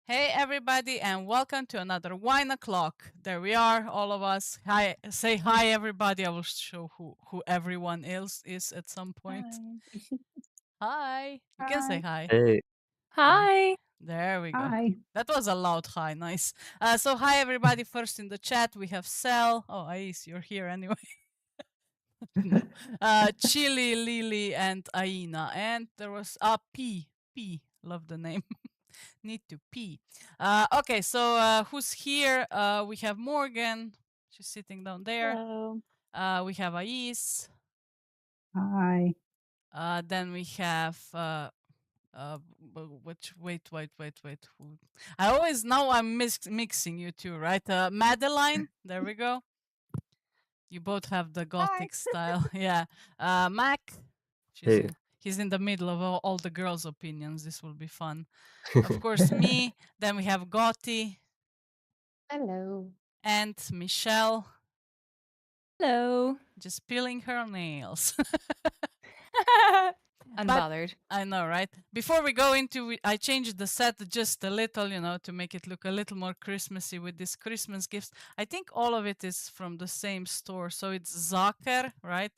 Hey everybody, and welcome to another Wine O'Clock. There we are, all of us. Hi, say hi everybody. I will show who everyone else is at some point. Hi. Hi. You can say Hi. hi. Hey, Yeah. Hi. There we go. Hi. That was a loud hi. Nice. So hi everybody. First in the chat we have Cell. Oh, Ais, you're here anyway. No. Chili, Lily, and Aina. And there was P. P. Love the name. Need to pee. Okay, so who's here? We have Morgan. She's sitting down there. Hello. We have Ais. Hi. Then we have which wait. Who? I always now I'm mixing you two, right? Madeline. There we go. You both have the gothic style. Yeah. Mac. She's hey. in. He's in the middle of all the girls' opinions. This will be fun. Of course, me. Then we have Gotti Hello. and Michelle. Hello. Just peeling her nails. Unbothered. I know, right? Before we go into, I changed the set just a little, to make it look a little more Christmassy with these Christmas gifts. I think all of it is from the same store. So it's Zaker, right?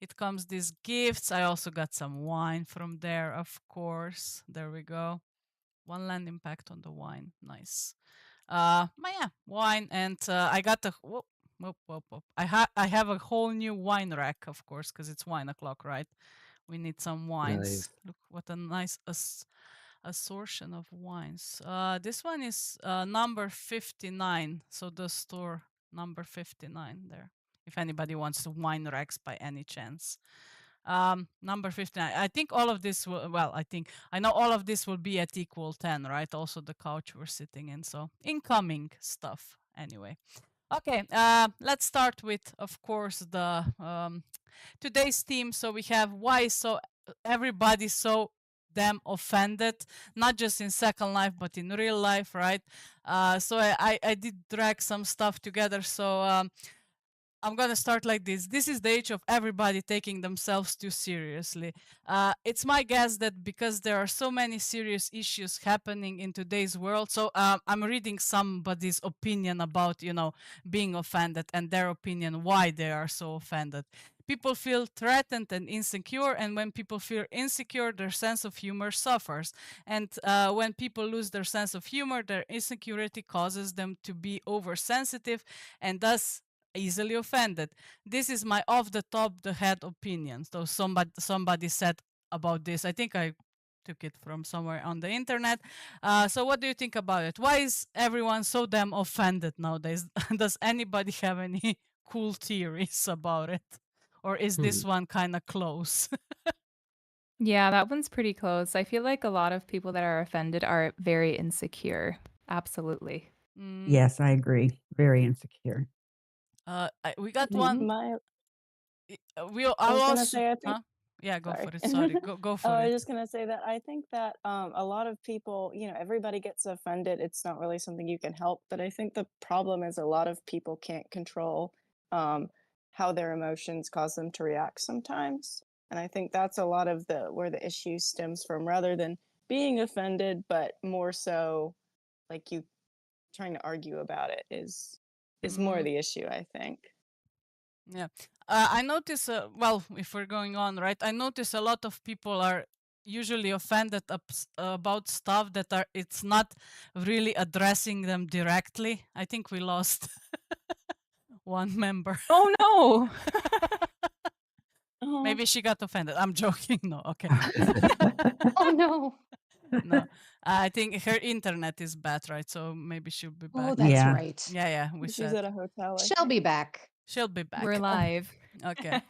It comes these gifts. I also got some wine from there, of course. There we go. One land impact on the wine. Nice. But yeah, wine, and I got a whoop. I have a whole new wine rack, of course, because it's wine o'clock, right? We need some wines. Nice. Look what a nice assortion of wines. This one is number 59, so the store number 59 there. If anybody wants the wine racks by any chance. Number 59. I think all of this will, well, I know all of this will be at equal 10, right? Also the couch we're sitting in. So incoming stuff anyway. Okay, let's start with, of course, the today's theme. So we have why so everybody's so damn offended, not just in Second Life, but in real life, right? So I did drag some stuff together. So I'm gonna start like this. This is the age of everybody taking themselves too seriously. It's my guess that because there are so many serious issues happening in today's world, so I'm reading somebody's opinion about, being offended and their opinion why they are so offended. People feel threatened and insecure, and when people feel insecure, their sense of humor suffers. And when people lose their sense of humor, their insecurity causes them to be oversensitive and thus easily offended. This is my off the top the head opinion. So somebody said about this. I think I took it from somewhere on the internet. So what do you think about it? Why is everyone so damn offended nowadays? Does anybody have any cool theories about it? Or is this Hmm. one kind of close? Yeah, that one's pretty close. I feel like a lot of people that are offended are very insecure. Absolutely. Mm, Yes, I agree. Very insecure. we got one. Mhm. My I I'll was gonna also, say I think huh? Yeah, go for sorry. it. Sorry, go Oh, for I it. was just gonna say that I think that a lot of people, everybody gets offended. It's not really something you can help, but I think the problem is a lot of people can't control um, how their emotions cause them to react sometimes. And I think that's a lot of the where the issue stems from, rather than being offended, but more so like you trying to argue about it is more Mm. the issue, I think. Yeah. I notice, well, if we're going on, right, I notice a lot of people are usually offended about stuff that are, it's not really addressing them directly. I think we lost one member. Oh no. Oh, Maybe she got offended. I'm joking. No, okay. Oh no. No, I think her internet is bad, right? So maybe she'll be Oh, back. that's yeah. right. Yeah, we she's said at a hotel, I She'll be think. back. she'll be We're back. live. Okay.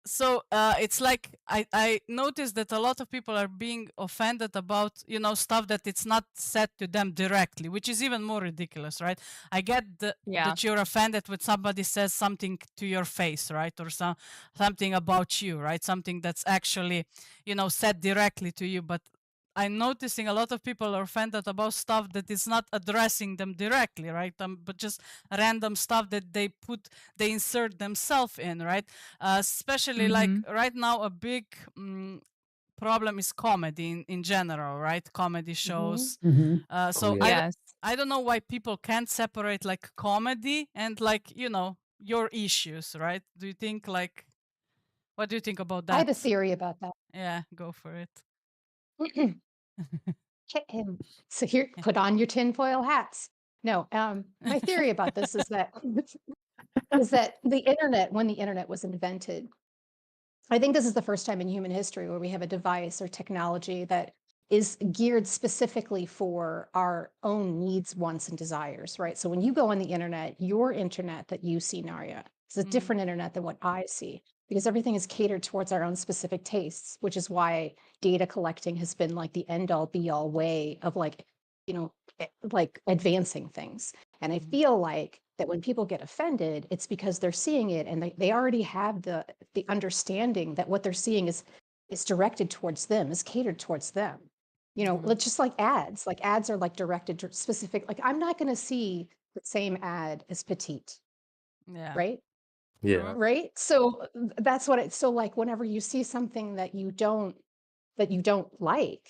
So it's like I noticed that a lot of people are being offended about stuff that it's not said to them directly, which is even more ridiculous, right? I get Yeah. that you're offended when somebody says something to your face, right, or something about you, right, something that's actually said directly to you, but I'm noticing a lot of people are offended about stuff that is not addressing them directly, right? But just random stuff that they insert themselves in, right? Especially like Mhm. right now, a big problem is comedy in general, right? Comedy shows. So yeah. Yes. I don't know why people can't separate like comedy and like, your issues, right? Do you think like, what do you think about I have a that? theory about that. Yeah, go for it. So here, put on your tinfoil hats. No, my theory about this is that the internet, when the internet was invented, I think this is the first time in human history where we have a device or technology that is geared specifically for our own needs, wants, and desires, right? So when you go on the internet, your internet that you see, Naria, is a different internet than what I see, because everything is catered towards our own specific tastes, which is why data collecting has been like the end all be all way of like, like advancing things. And I feel like that when people get offended, it's because they're seeing it and they already have the understanding that what they're seeing is directed towards them, is catered towards them. Let's just like ads are like directed to specific, like I'm not going to see the same ad as petite, Yeah. right? Yeah. Right. So that's what it's so like whenever you see something that you don't like,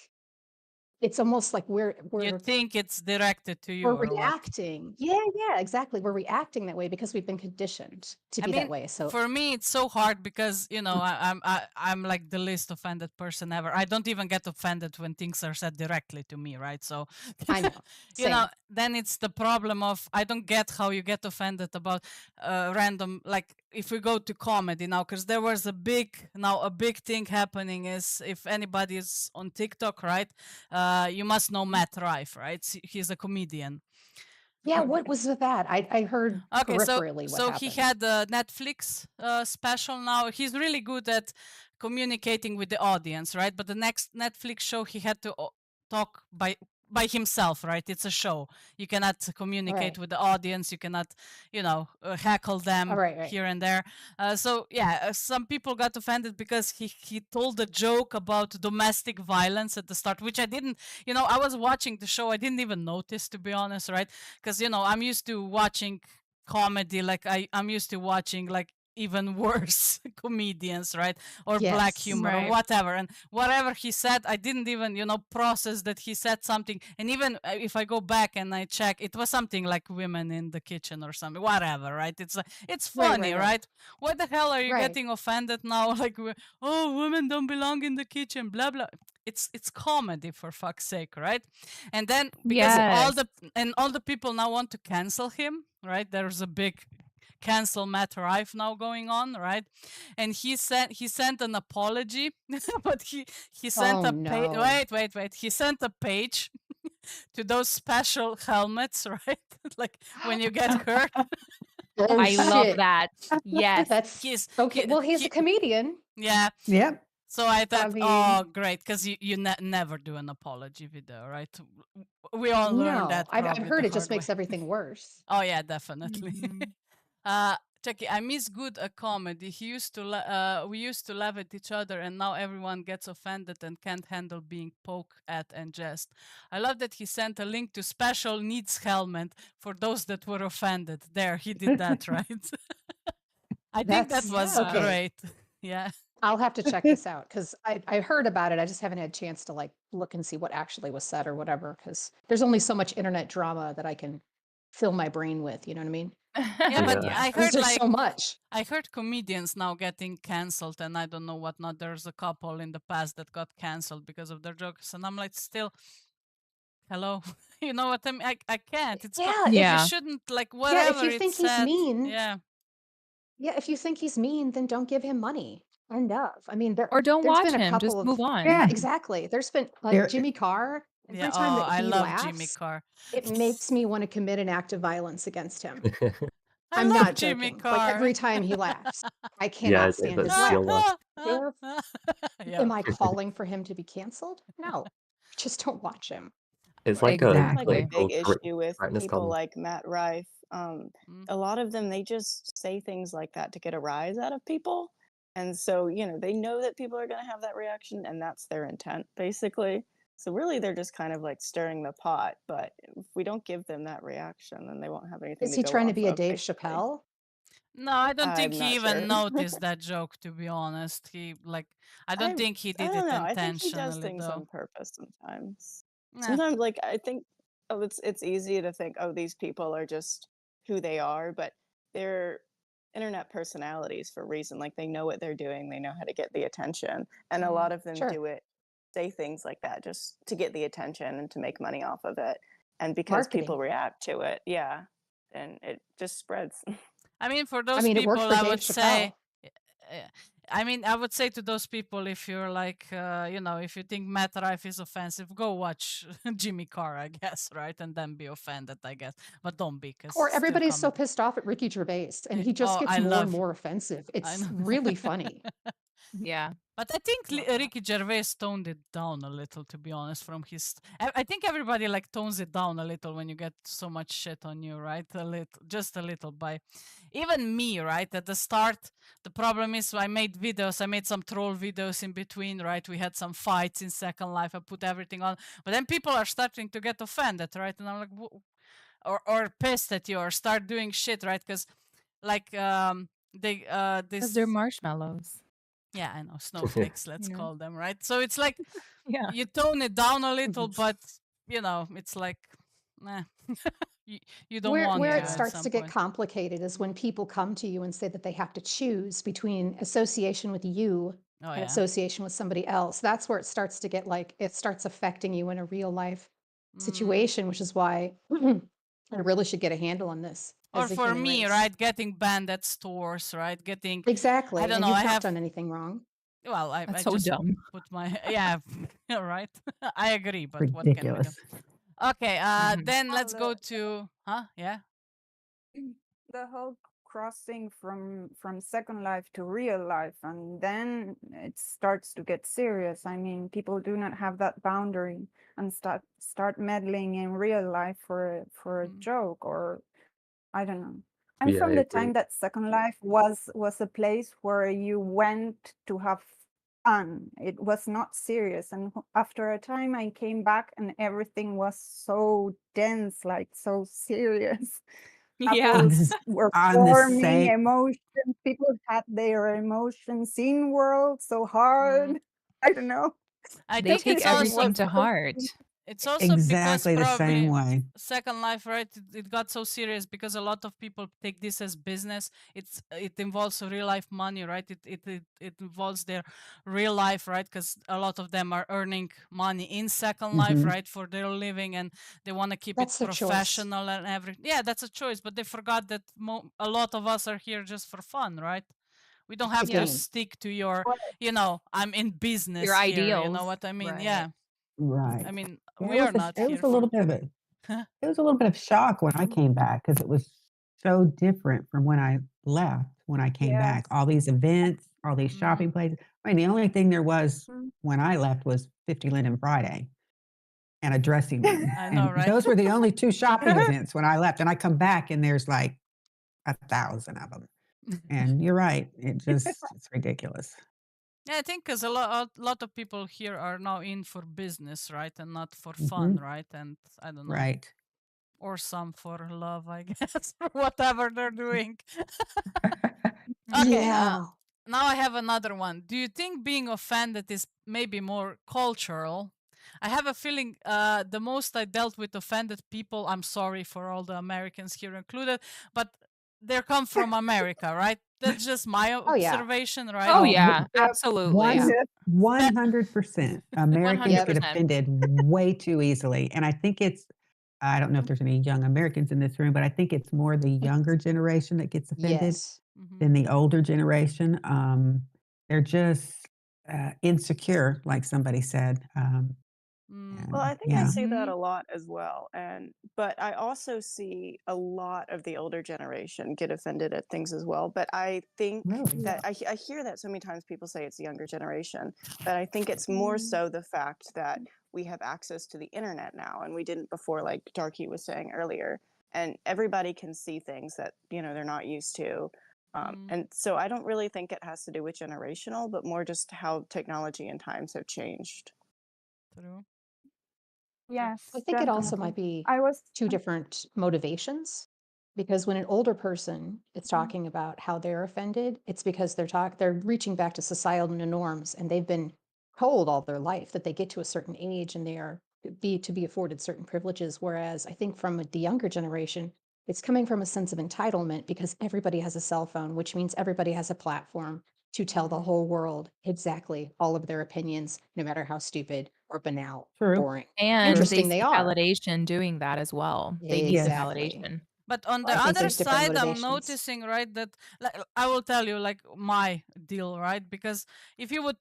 it's almost like You think it's directed to you we're or what? reacting. Yeah, exactly. We're reacting that way because we've been conditioned to be that way. So for me, it's so hard because I'm like the least offended person ever. I don't even get offended when things are said directly to me, right? So, I know. Same. then it's the problem of I don't get how you get offended about random, like if we go to comedy now, because there was a big thing happening is if anybody is on TikTok, right? You must know Matt Rife, right? He's a comedian. Yeah, what was with that? I heard Okay, peripherally what he happened. had a Netflix special now. He's really good at communicating with the audience, right? But the next Netflix show, he had to talk by himself, right? It's a show. You cannot communicate with the audience. You cannot, heckle them here and there. So yeah, some people got offended because he told a joke about domestic violence at the start, which I didn't. I was watching the show. I didn't even notice, to be honest, right? Because I'm used to watching comedy, like I'm used to watching like even worse comedians, right? Or black humor or whatever. And whatever he said, I didn't even, process that he said something. And even if I go back and I check, it was something like women in the kitchen or something, whatever, right? It's funny, right? What the hell are you getting offended now? Like, oh, women don't belong in the kitchen, blah blah. It's comedy, for fuck's sake, right? And then because all the people now want to cancel him, right? There's a big cancel Matt Rife now going on, right? And he sent an apology, but he sent wait. He sent a page to those special helmets, right? Like when you get hurt. I love that. Yes. That's okay. Well, he's a comedian. Yeah. Yep. So I thought, mean- oh, great, because you never do an apology video, right? We all learned that. I've probably heard the it just hard makes way. everything worse. Oh yeah, definitely. Chucky, I miss good comedy. We used to laugh at each other, and now everyone gets offended and can't handle being poked at and jest. I love that he sent a link to special needs helmet for those that were offended. There, he did that, right? I think that was great. Yeah. I'll have to check this out because I heard about it. I just haven't had a chance to like look and see what actually was said or whatever, because there's only so much internet drama that I can fill my brain with. You know what I mean? Yeah, but I heard there's so much. I heard comedians now getting canceled, and I don't know what not. There's a couple in the past that got canceled because of their jokes, and I'm like, still, hello, you know what I mean? I can't. It's you shouldn't like whatever. If you think he's mean, yeah, if you think he's mean, then don't give him money. End of. I mean, or don't there's watch been a him. couple Just of move on. Yeah, exactly. There's been like Jimmy Carr. Every time that I he love laughs, Jimmy Carr. it makes me want to commit an act of violence against him. I I'm love not Jimmy joking. Carr. Like every time he laughs, I cannot stand his laugh. Am I calling for him to be canceled? No, just don't watch him. It's like Like a a big issue with people like like Matt Rife. A lot of them, they just say things like that to get a rise out of people. And so, they know that people are going to have that reaction, and that's their intent, basically. So really, they're just kind of like stirring the pot. But if we don't give them that reaction, then they won't have anything Is to he go trying to off be a of, Dave basically. Chappelle? No, I don't think I'm he not even sure. noticed that joke, to be honest. I don't think he I did don't it know. I think he does intentionally, things though. on purpose sometimes. Nah. Sometimes, like, I think, oh, it's easy to think, oh, these people are just who they are, but they're internet personalities for a reason. Like, they know what they're doing, they know how to get the attention, and a lot of them Sure. say things like that just to get the attention and to make money off of it. And because people Marketing. react to it, yeah, and it just spreads. I mean, for I those mean, it worked people, for I Dave would say, Chappelle. uh, I mean, I would say to those people, if you're like, if you think Matt Rife is offensive, go watch Jimmy Carr, I guess, right? And then be offended, I guess. But don't be, because Or still everybody's so comedy. pissed off at Ricky Gervais, and he just Oh, gets I more and love, more offensive. I It's know. really funny. Yeah. But I think Love that. Ricky Gervais toned it down a little, to be honest, from his. I think everybody like tones it down a little when you get so much shit on you, right? A little, just a little. By even me, right? At the start, the problem is I made videos. I made some troll videos in between, right? We had some fights in Second Life. I put everything on, but then people are starting to get offended, right? And I'm like, or pissed at you, or start doing shit, right? Because like they Because they're this marshmallows. yeah, I know, snowflakes, let's You know? call them, right? So it's like Yeah. you tone it down a little, but it's like, nah, you, you don't want Where to it Yeah. at starts some to get point. complicated is when people come to you and say that they have to choose between association with you Oh, and yeah. association with somebody else. That's where it starts to get like it starts affecting you in a real life Mm. situation, which is why I really should get a handle on this Or as a for human me, race. right, getting banned at stores, right, getting, Exactly. I don't And know, I you've not have, done anything wrong. well, I That's so just dumb. put my, yeah, right, I agree, but what can we do? Ridiculous. Okay, Mhm. then let's Well, go to, yeah, the whole crossing from Second Life to real life, and then it starts to get serious. I mean, people do not have that boundary and start meddling in real life for a Mm. joke, or I don't know. And Yeah, from I the agree. time that Second Life was a place where you went to have fun, it was not serious. And after a time, I came back and everything was so dense, like so serious. Yeah. Couples were On the forming same emotions. People had their emotions in world so Mm. hard. I don't know. I They think take it's also, everything was to so heart. it's also because exactly the same probably way. Second Life, right? It got so serious because a lot of people take this as business. It involves real life money, right? It involves their real life, right? Because a lot of them are earning money in Second Life, Hmm. right, for their living, and they want to keep it That's the choice. professional and everything. Yeah, that's a choice, but they forgot that a lot of us are here just for fun, right? We don't have The to game. stick to your, Well, I'm in Your business here. You know ideals. what I mean? Right. Yeah. Right. I mean, Yeah, we are not it was here a little for. bit of it was a little bit of shock when I came back because it was so different from when I left. When I came back, yes. all these events, all these Mm, shopping places. I mean, the only thing there was Mm. when I left was 50 Linden Friday and a dressing room, I know, and right? those were the only two shopping events when I left. And I come back and there's like 1,000 of them. And you're right, it's ridiculous. Yeah, I think because a lot of people here are now in for business, right, and not for fun, Hmm. right? And I don't know, Right. or some for love, I guess, or whatever they're doing. Okay, Yeah. now I have another one. Do you think being offended is maybe more cultural? I have a feeling the most I dealt with offended people, I'm sorry for all the Americans here included, but they come from America, right? That's just my Oh, yeah. observation, right? Oh, Oh, yeah. Yep. Absolutely. one Yep. 100%. Americans get 100%. offended way too easily, and I think I don't know if there's any young Americans in this room, but I think it's more the younger generation that gets offended Yes. Mm-hmm. than the older generation. They're just, insecure, like somebody said, Mm, Well, and I think I yeah. see that Mhm. a lot as well. But I also see a lot of the older generation get offended at things as well. But I think Really? that I hear that so many times people say it's the younger generation, but I think it's more Mm. so the fact that we have access to the internet now and we didn't before, like Darky was saying earlier. And everybody can see things that, they're not used to. mm, And so I don't really think it has to do with generational, but more just how technology and times have changed. true. I Yes, think it also definitely. might be I was two different motivations. Because when an older person is talking about how they're offended, it's because they're reaching back to societal norms, and they've been told all their life that they get to a certain age and they are to be afforded certain privileges. Whereas I think from the younger generation, it's coming from a sense of entitlement because everybody has a cell phone, which means everybody has a platform to tell the whole world exactly all of their opinions, no matter how stupid or banal or True. boring And interesting they they seek are. validation doing that as well. They need the Yes. Exactly. validation. But on the I think other there's different side, I'm motivations. noticing, right, that like, I will tell you like my deal, right? Because if you would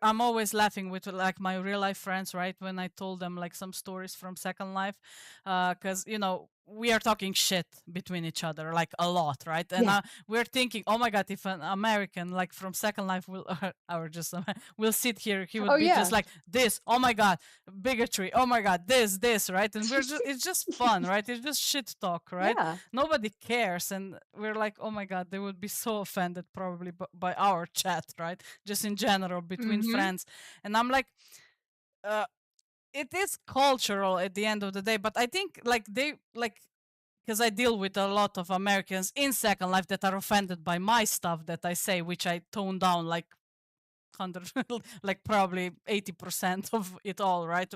I'm always laughing with like my real life friends, right? When I told them like some stories from Second Life, because you know we are talking shit between each other like a lot, right? And Yeah. we're thinking, oh my god, if an American like from Second Life will or just will sit here, he would Oh, be yeah. just like this. Oh my god, bigotry. Oh my god, this, right? And we're just it's just fun, right? It's just shit talk, right? Yeah. Nobody cares, and we're like, oh my god, they would be so offended probably by our chat, right? Just in general between friends. And I'm like, it is cultural at the end of the day, but I think like they like because I deal with a lot of Americans in Second Life that are offended by my stuff that I say, which I tone down like 100 like probably 80% of it all, right?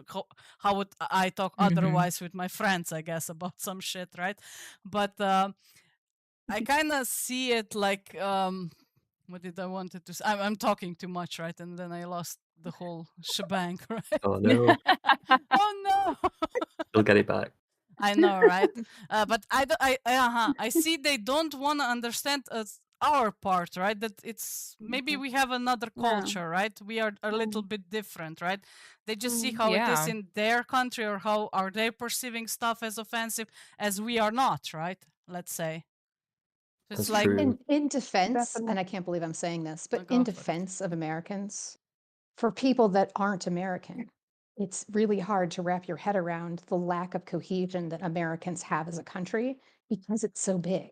How would I talk otherwise with my friends, I guess, about some shit, right? But I kind of see it like what did I wanted to say? I'm talking too much, right? And then I lost the whole shebang, right? Oh no, Oh no. you'll get it back. I know, right? But I see they don't want to understand us our part, right? That it's maybe we have another culture, right? We are a little bit different, right? They just see how it is Yeah. in their country, or how are they perceiving stuff as offensive as we are not, right? Let's say. So it's That's like true. In defense, Definitely. and I can't believe I'm saying this, No, but go in for it. defense of Americans, for people that aren't American, it's really hard to wrap your head around the lack of cohesion that Americans have as a country because it's so big.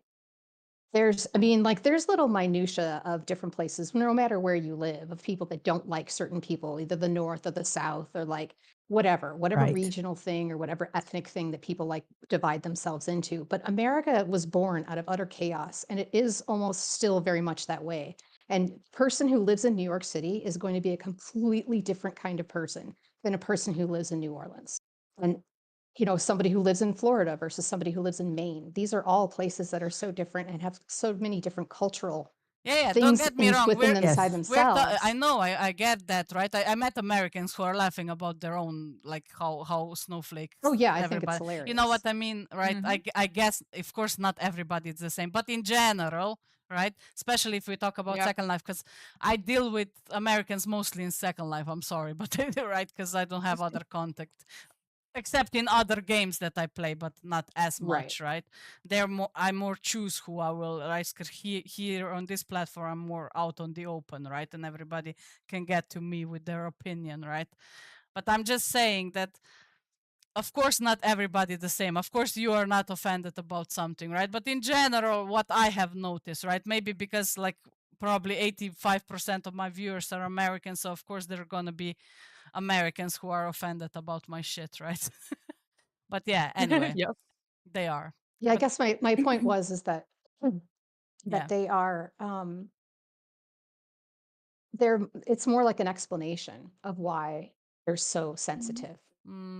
I mean, like, there's little minutia of different places, no matter where you live, of people that don't like certain people, either the North or the South, or like whatever Right. regional thing or whatever ethnic thing that people like divide themselves into. But America was born out of utter chaos, and it is almost still very much that way. And person who lives in New York City is going to be a completely different kind of person than a person who lives in New Orleans. And somebody who lives in Florida versus somebody who lives in Maine. These are all places that are so different and have so many different cultural yeah, don't things get me wrong. within inside Yes. themselves. I know, I get that, right? I met Americans who are laughing about their own, like how snowflakes. Oh yeah, I think it's everybody. hilarious. You know what I mean, right? I guess, of course, not everybody is the same, but in general, right? Especially if we talk about Yep. Second Life, because I deal with Americans mostly in Second Life. I'm sorry, but right, because I don't have other contact. Except in other games that I play, but not as much, right? I more choose who I will, right? Because here on this platform, I'm more out on the open, right? And everybody can get to me with their opinion, right? But I'm just saying that, of course, not everybody the same. Of course, you are not offended about something, right? But in general, what I have noticed, right? Maybe because like probably 85% of my viewers are Americans, so of course there are gonna be Americans who are offended about my shit, right? But yeah, anyway, Yep. they are. Yeah, I But guess my point is that yeah. they are it's more like an explanation of why they're so sensitive.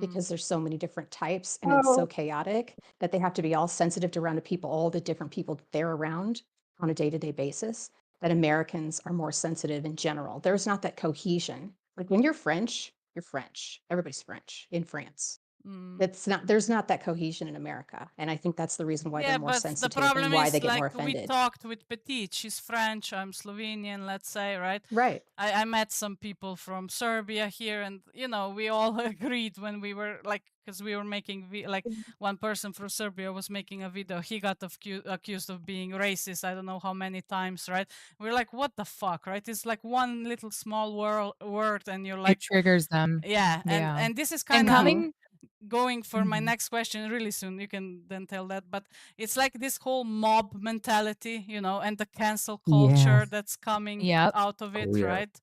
Because there's so many different types and it's so chaotic that they have to be all sensitive to around to people, all the different people they're around on a day-to-day basis, that Americans are more sensitive in general. There's not that cohesion. Like when you're French, everybody's French in France. There's not that cohesion in America. And I think that's the reason why Yeah, they're more but the sensitive and problem why they is get more like we offended. talked with Petit. She's French. I'm Slovenian, let's say, right? Right. I met some people from Serbia here, and we all agreed when we were like, because we were making like one person from Serbia was making a video. He got accused of being racist. I don't know how many times, right? We're like, what the fuck, right? It's like one little small word, and you're It like, triggers them. yeah, Yeah. and this is And kind of coming going for my next question really soon. You can then tell that, but it's like this whole mob mentality, and the cancel culture Yes. that's coming Yep. out of it, Oh yeah. right?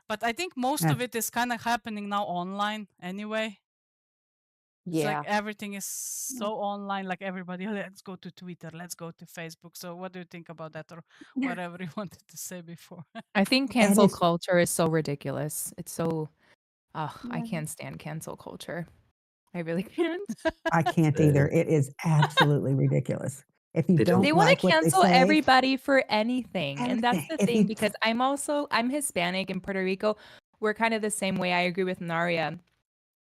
But I think most of That's it is kind of happening now online anyway. It's like Yeah. everything is so online, like everybody, let's go to Twitter, let's go to Facebook. So what do you think about that, or whatever you wanted to say before? I think It cancel is culture is so ridiculous. It's so, I Yeah. can't stand cancel culture. I really can't. I can't either. It is absolutely ridiculous. If you They don't They don't want like to what they cancel say, everybody for anything. And that's anything. the If thing, you because I'm Hispanic in Puerto Rico. We're kind of the same way. I agree with Naria.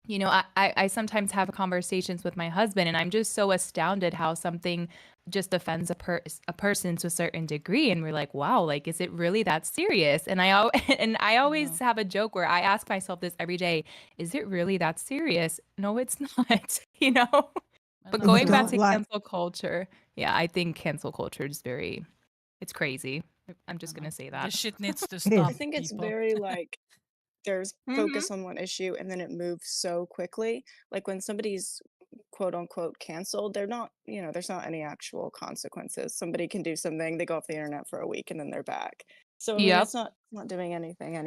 You know, I sometimes have conversations with my husband, and I'm just so astounded how something just offends a person to a certain degree, and we're like, wow, like, is it really that serious? And and I always No, have a joke where I ask myself this every day: is it really that serious? No, it's not. You know. I But know, if you going but back don't to like cancel culture, yeah, I think cancel culture is it's crazy. I'm I just know gonna say the that. shit needs to it I stop, is. think it's people. very like there's Hmm. focus on one issue and then it moves so quickly. Like when somebody's quote unquote canceled, they're not, there's not any actual consequences. Somebody can do something, they go off the internet for a week and then they're back. So I mean, Yep. it's not doing anything Yeah,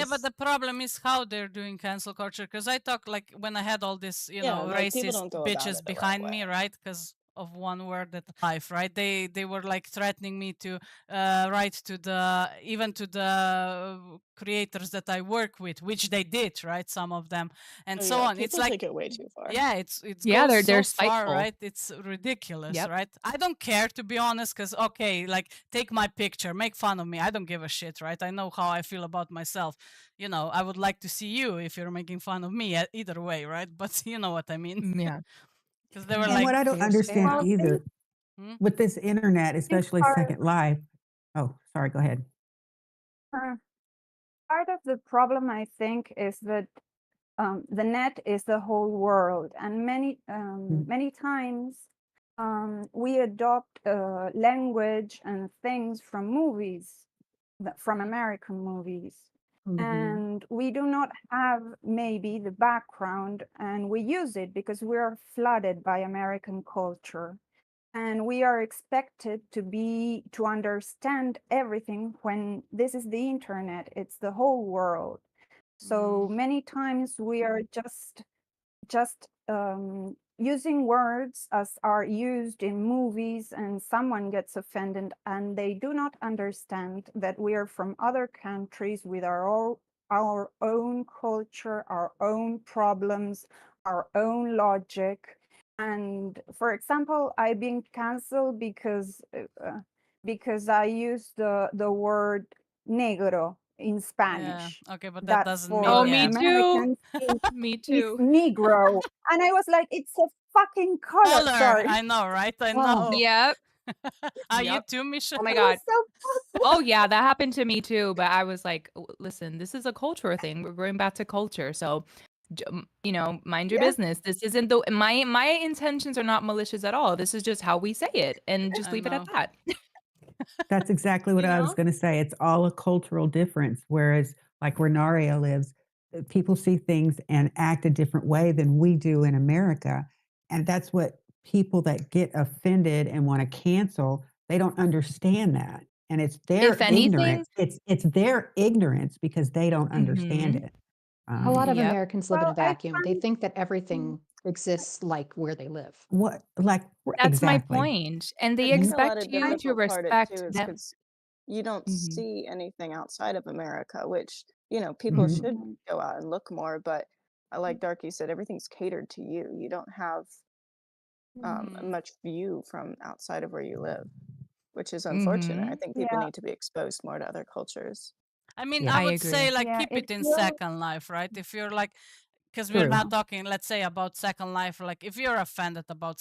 but anyways. the problem is how they're doing cancel culture. Because I talk like when I had all this, Yeah, like people racist don't go about bitches it the right behind way. me, right? Because of one word that life, right? They were like threatening me to write to the creators that I work with, which they did, right? Some of them, and Oh so yeah, on. It's people like, take it way too far. yeah, it Yeah, goes they're so far, spiteful. right? It's ridiculous, Yep. right? I don't care, to be honest, because okay, like, take my picture, make fun of me, I don't give a shit, right? I know how I feel about myself. I would like to see you if you're making fun of me, either way, right? But you know what I mean. Yeah. Because they were And like, what I They don't are understand spam. Well, either hmm? with this internet, think especially Second Life. Oh, sorry, go ahead. uh, part of the problem, I think, is that the net is the whole world, and Mm, many times we adopt language and things from movies, from American movies, Mhm. and we do not have maybe the background, and we use it because we are flooded by American culture. And we are expected to understand everything when this is the internet, it's the whole world. So many times we are just using words as are used in movies, and someone gets offended and they do not understand that we are from other countries with our own culture, our own problems, our own logic. And for example, I've been canceled because I used the word negro in Yeah, Spanish. okay, but that That doesn't Oh, mean, for me yeah. too. Americans Me is too. negro. And I was like, it's a fucking color. Color, Sorry. I know, right? I Oh, know. Yep. Are you Yep. too, Misha? Oh my It was God. so Oh yeah, that happened to me too. But I was like, listen, this is a cultural thing. We're going back to culture. So, mind your yes, business. This isn't my intentions are not malicious at all. This is just how we say it, and just I leave it at know. that. That's exactly what You I was know? going to say. It's all a cultural difference. Whereas, like where Naria lives, people see things and act a different way than we do in America. And that's what people that get offended and want to cancel, they don't understand that. And it's If their anything, ignorance. It's their ignorance because they don't understand hmm it. a lot of yep. Americans live in a well, I vacuum. They find think that everything exists like where they live. What like That's my exactly. point. And I they think a lot expect of you I to difficult part it respect too is them. because you don't Hmm. see anything outside of America, which, people Mhm. should go out and look more, but like Darky said, everything's catered to you. You don't have Hmm. much view from outside of where you live, which is unfortunate. I Hmm. think people yeah, need to be exposed more to other cultures. I mean, Yeah. I I would agree. say, like, yeah, keep it it in feels Second Life, right? If you're like, because we're True. now talking, let's say, about Second Life. Like, if you're offended about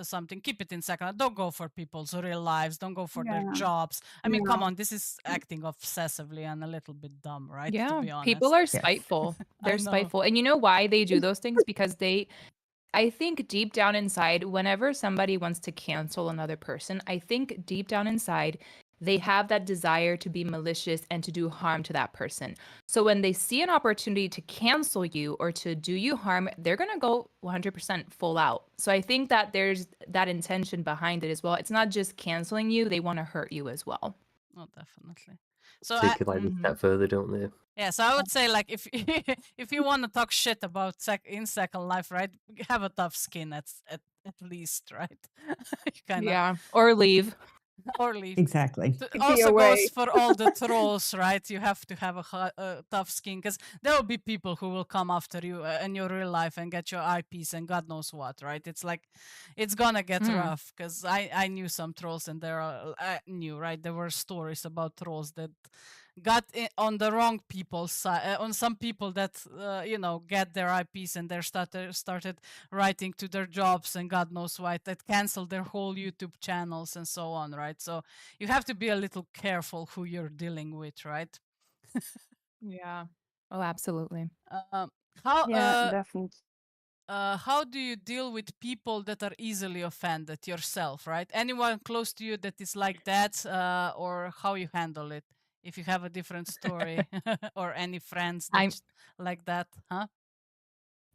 something, keep it in Second Life. Don't go for people's real lives. Don't go for their yeah, jobs. I mean, come no. on, this is acting obsessively and a little bit dumb, right? To Yeah, be people honest. are Yes. spiteful. I They're know. spiteful. And you know why they do those things? Because I think deep down inside, whenever somebody wants to cancel another person, I think deep down inside, they have that desire to be malicious and to do harm to that person. So when they see an opportunity to cancel you or to do you harm, they're going to go 100% full out. So I think that there's that intention behind it as well. It's not just canceling you, they want to hurt you as well. Oh, definitely. So take it like a step further, don't they? yeah, so I would say like if if you want to talk shit about in Second Life, right? Have a tough skin at least, right? You kind of Yeah, or leave. or leave. Exactly. Be Also away. goes for all the trolls, right? You have to have a tough skin because there will be people who will come after you in your real life and get your eyepiece and God knows what, right? It's like it's gonna get rough because I knew some trolls and there are I knew, right? There were stories about trolls that got on the wrong people's side, on some people that you know get their eyepiece and they started writing to their jobs and God knows what, that canceled their whole YouTube channels and so on, right? So you have to be a little careful who you're dealing with, right? Yeah. Oh, absolutely. Um, how Yeah, definitely. how do you deal with people that are easily offended yourself, right? Anyone close to you that is like that, or how you handle it? If you have a different story or any friends that I'm like that, huh?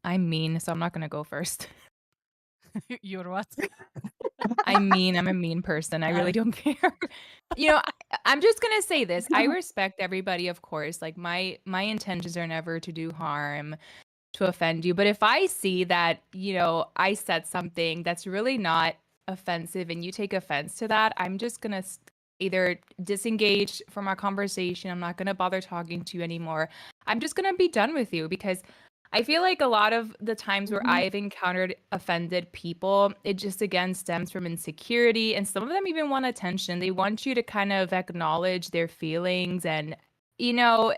I'm mean, so I'm not gonna go first. You're what? I'm mean. I'm a mean person. I really don't care. You know, I'm just gonna say this. I respect everybody, of course. Like my intentions are never to do harm, to offend you. But if I see that, you know, I said something that's really not offensive and you take offense to that, I'm just gonna either disengage from our conversation. I'm not gonna bother talking to you anymore. I'm just gonna be done with you because I feel like a lot of the times where I've encountered offended people, it just again stems from insecurity. And some of them even want attention. They want you to kind of acknowledge their feelings. And, you know,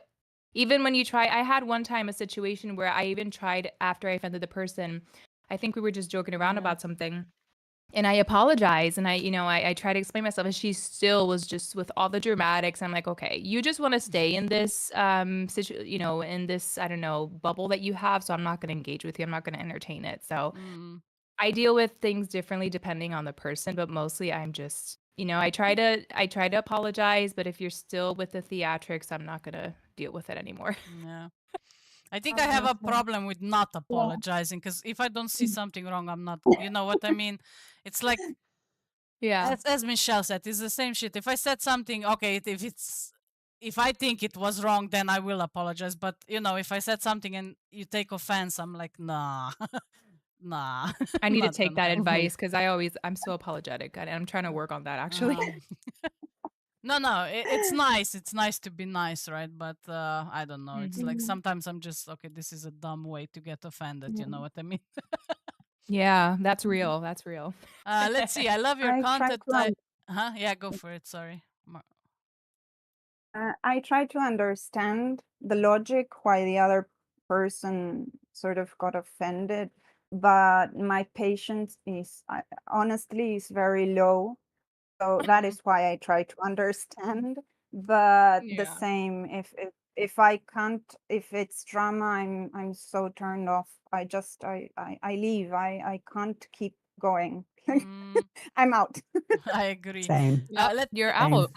even when you try, I had one time a situation where I even tried after I offended the person. I think we were just joking around about something. And I apologized and I try to explain myself and she still was just with all the dramatics. I'm like, okay, you just want to stay in this in this, I don't know, bubble that you have. So I'm not going to engage with you. I'm not going to entertain it. So I deal with things differently depending on the person, but mostly I'm just, I try to apologize, but if you're still with the theatrics, I'm not going to deal with it anymore. Yeah. I think I have a problem with not apologizing because if I don't see something wrong, I'm not, you know what I mean? It's like, Yeah. as Michelle said, it's the same shit. If I said something, okay, if I think it was wrong, then I will apologize. But, you know, if I said something and you take offense, I'm like, nah, nah, I need to not take gonna that happen. advice because I'm so apologetic and I'm trying to work on that actually. No, it's nice. It's nice to be nice, right? But I don't know. It's like Mhm. sometimes I'm just okay. This is a dumb way to get offended. You know what I mean? Yeah, that's real. That's real. Let's see. I love your I try content. to Yeah, go for it. Sorry. I try to understand the logic why the other person sort of got offended, but my patience is honestly is very low. So that is why I try to understand. But the Yeah. same, if I can't, if it's drama, I'm so turned off. I leave. I can't keep going. I'm out. I agree. Same. You're Same. out.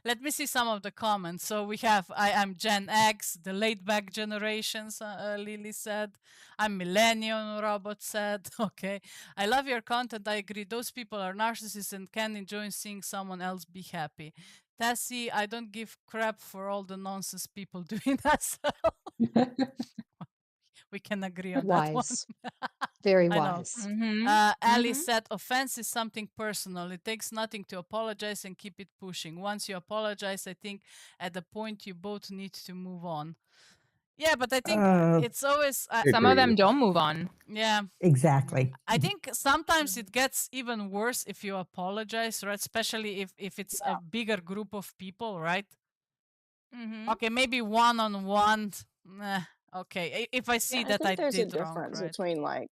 Let me see some of the comments. So we have I am Gen X, the laid back generations, Lily said. I'm Millennium, Robot said. Okay. I love your content. I agree. Those people are narcissists and can enjoy seeing someone else be happy. Tessie, I don't give crap for all the nonsense people doing that. We can agree on that one. Wise. Very I know. wise. Ali said, offense is something personal. It takes nothing to apologize and keep it pushing. Once you apologize, I think at the point you both need to move on. Yeah, but I think it's always. Some of them don't move on. Yeah. Exactly. I think sometimes it gets even worse if you apologize, right? Especially if it's a bigger group of people, right? Okay, maybe one on one. Okay, if I see Yeah, I that I think there's a did wrong, difference right? between like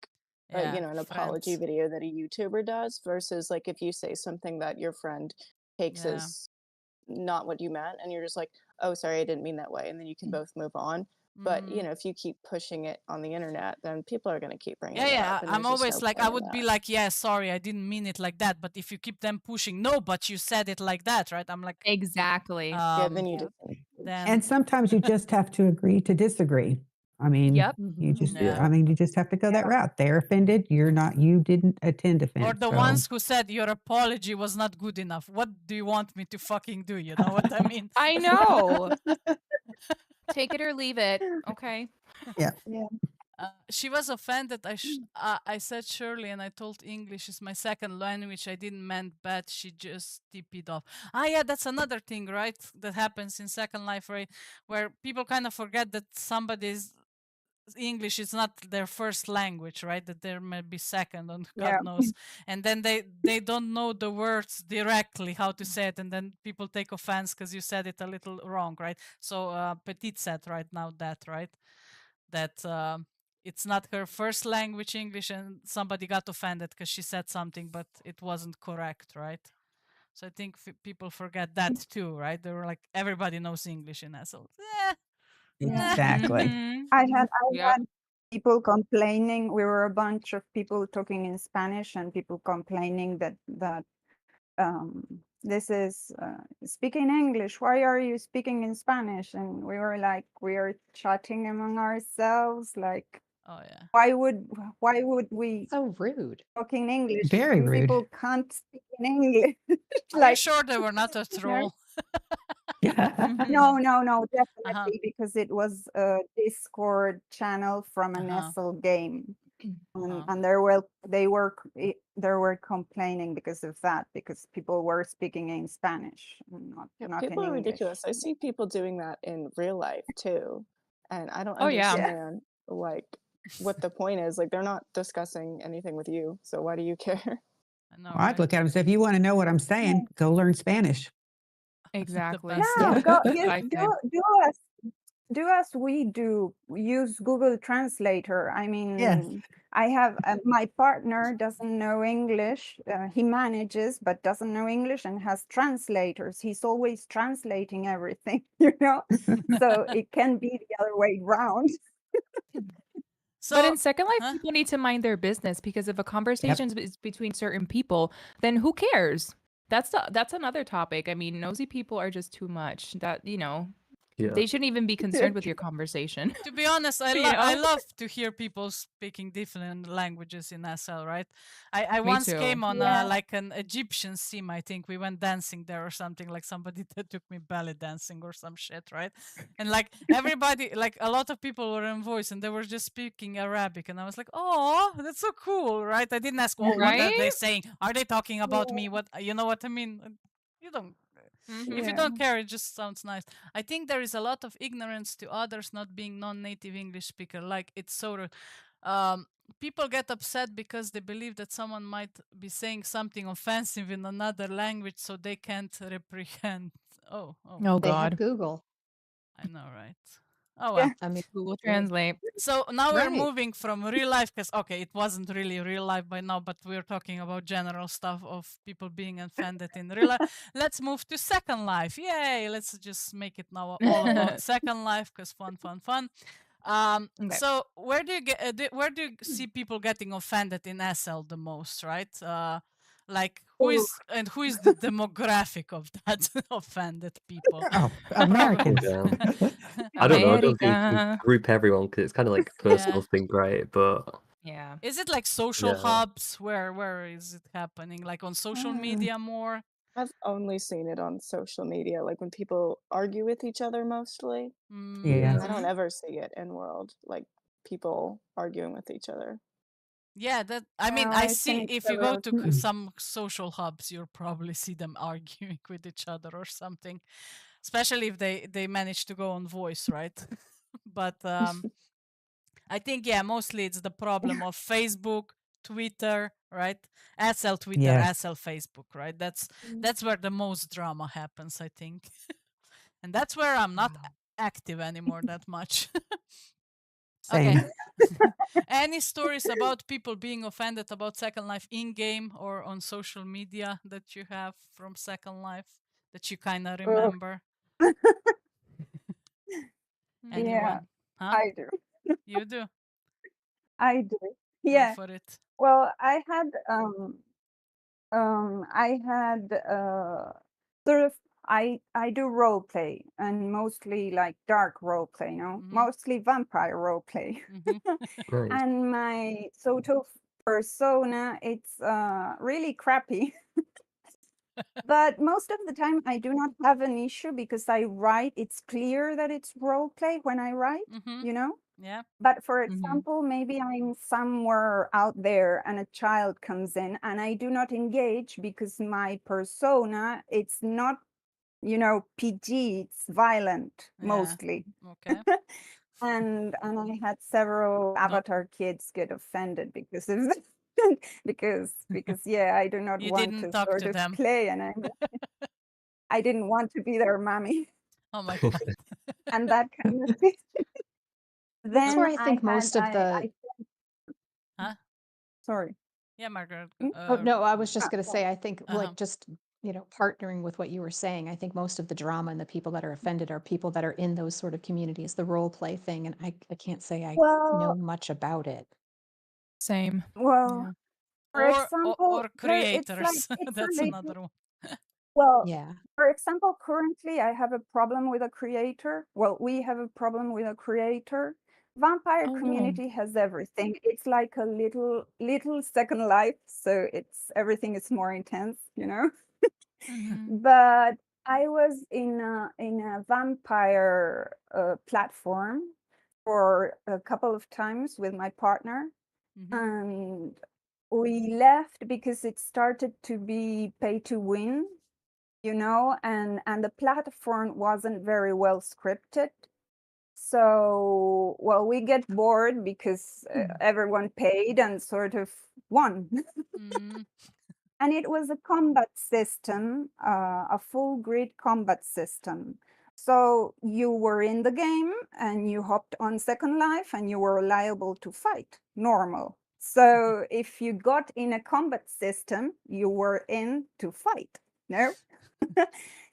Yeah, an apology friends. video that a YouTuber does versus like if you say something that your friend takes Yeah. as not what you meant and you're just like, oh, sorry, I didn't mean that way, and then you can both move on. But if you keep pushing it on the internet, then people are going to keep bringing it up, and I'm there's just always no like, I point in would be that. like, yeah, sorry, I didn't mean it like that. But if you keep them pushing, no, but you said it like that, right? I'm like, Exactly. Yeah, then you just then And sometimes you just have to agree to disagree. I mean, Yep. you just, Yeah. I mean, you just have to go that Yeah. route. They're offended. You didn't attend Or offense. the So ones who said your apology was not good enough. What do you want me to fucking do? You know what I mean? I know. Take it or leave it. Okay. yeah, Yeah. She was offended. I said Shirley, and I told English is my second language. I didn't mean bad. She just tipped off. Ah, yeah, that's another thing, right? That happens in Second Life, right? Where people kind of forget that somebody's English is not their first language, right? That there may be second, and God Yeah. knows. And then they don't know the words directly how to say it, and then people take offense because you said it a little wrong, right? So Petit said right now that, right? That it's not her first language English, and somebody got offended because she said something, but it wasn't correct, right? So I think people forget that too, right? They were like, everybody knows English in Essel. Yeah. exactly. Mhm. I had Yep. people complaining. We were a bunch of people talking in Spanish, and people complaining that this is speaking English. Why are you speaking in Spanish? And we were like, we are chatting among ourselves. Like, Oh yeah. why would we So rude. talk in English? Very Some rude. people can't speak in English. Are you Like, sure they were not a troll? no, Uh-huh. definitely, because it was a Discord channel from an Uh-huh. Essel game. Uh-huh. And there were complaining because of that, because people were speaking in Spanish, and Yeah, not in people are English. ridiculous. I see people doing that in real life too. And I don't Oh, yeah. understand like what the point is. Like they're not discussing anything with you. So why do you care? I know, Well, I'd right? look at them and say, if you want to know what I'm saying, go learn Spanish. The Exactly. best. Yeah, Yeah. go I say. do as we do. Use Google Translator. I Yes. mean, I have my partner doesn't know English. He manages, but doesn't know English, and has translators. He's always translating everything, you know. So it can be the other way round. But So, in Second Life, huh? people need to mind their business, because if a Yep. conversation is between certain people, then who cares? That's another topic. I mean, nosy people are just too much. That, Yeah. they shouldn't even be concerned with your conversation. To be honest, I You I know? love to hear people speaking different languages in SL, right? I Me once too. came on Yeah. like an Egyptian sim, I think. We went dancing there or something, like somebody that took me ballet dancing or some shit, right? And like everybody, like a lot of people were in voice and they were just speaking Arabic, and I was like, oh, that's so cool, right? I didn't ask, oh, what are Right? they saying? Are they talking about me? What, you know what I mean? You don't. If you Yeah. don't care, it just sounds nice. I think there is a lot of ignorance to others not being non-native English speaker. Like it's sort of, people get upset because they believe that someone might be saying something offensive in another language, so they can't reprehend. Oh, Oh, They have God. Google. I know, right? Oh Yeah. well. I mean, Google yeah. Translate. So now we're Right. moving from real life, because okay, it wasn't really real life by now, but we're talking about general stuff of people being offended in real life. Let's move to Second Life. Yay! Let's just make it now all about Second Life, because fun, fun, fun. Okay. So where do you where do you see people getting offended in SL the most, right? Like who Ooh. is the demographic of that offended people? Oh, Probably. Americans. I don't know. I don't think you can America. group everyone because it's kind of like a personal Yeah. thing, right? But Yeah. Is it like social yeah, hubs? Where is it happening? Like on social media more? I've only seen it on social media, like when people argue with each other mostly. Yeah. I don't Mhm. ever see it in world, like people arguing with each other. Yeah, that I mean, No, I I've seen see it if you go several to times. some social hubs, you'll probably see them arguing with each other or something. Especially if they manage to go on voice, right? But I think yeah, mostly it's the problem of Facebook, Twitter, right? SL Twitter, Yes. SL Facebook, right? That's where the most drama happens, I think. And that's where I'm not active anymore that much. Okay. Same. Any stories about people being offended about Second Life in game or on social media that you have from Second Life that you kind of Ugh. remember? Yeah, Anyone? Huh? I do. You do? I do. Go Yeah. for it. Well, I had sort of I do role play, and mostly like dark role play, mostly vampire role play. Nice. And my social persona, it's really crappy. But most of the time I do not have an issue because I write, it's clear that it's role play when I write, Yeah. But for example, maybe I'm somewhere out there and a child comes in and I do not engage because my persona, it's not, PG, it's violent mostly. Okay. And I had several Avatar kids get offended because of that. because yeah, I do not You want didn't to talk sort to of them. play, and I didn't want to be their mommy. Oh my god. And that kind of thing. That's where Then I think most of the. Huh? Sorry. Yeah, Margaret. Oh no, I was just going to sorry. say, I think like just partnering with what you were saying, I think most of the drama and the people that are offended are people that are in those sort of communities, the role play thing, and I can't say I know much about it. Same. Well, for example, or it's creators. That's related. another one. Well, Yeah. for example, currently I have a problem with a creator. Well, we have a problem with a creator. Vampire Oh, no. community has everything. It's like a little second life, so everything is more intense, But I was in a vampire platform for a couple of times with my partner, and we left because it started to be pay to win, and the platform wasn't very well scripted. So, well, we get bored because everyone paid and sort of won. And it was a combat system, a full grid combat system. So you were in the game and you hopped on Second Life and you were liable to fight, normal. So if you got in a combat system, you were in to fight, no?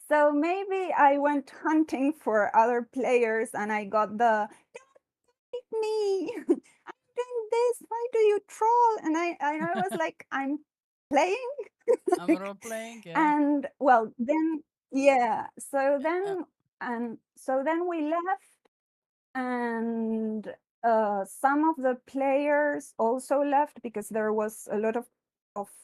So maybe I went hunting for other players and I got the, don't hit me, I'm doing this, why do you troll? And I was like, I'm playing. I'm role playing, yeah. And well, then, yeah, so then we left, and some of the players also left because there was a lot of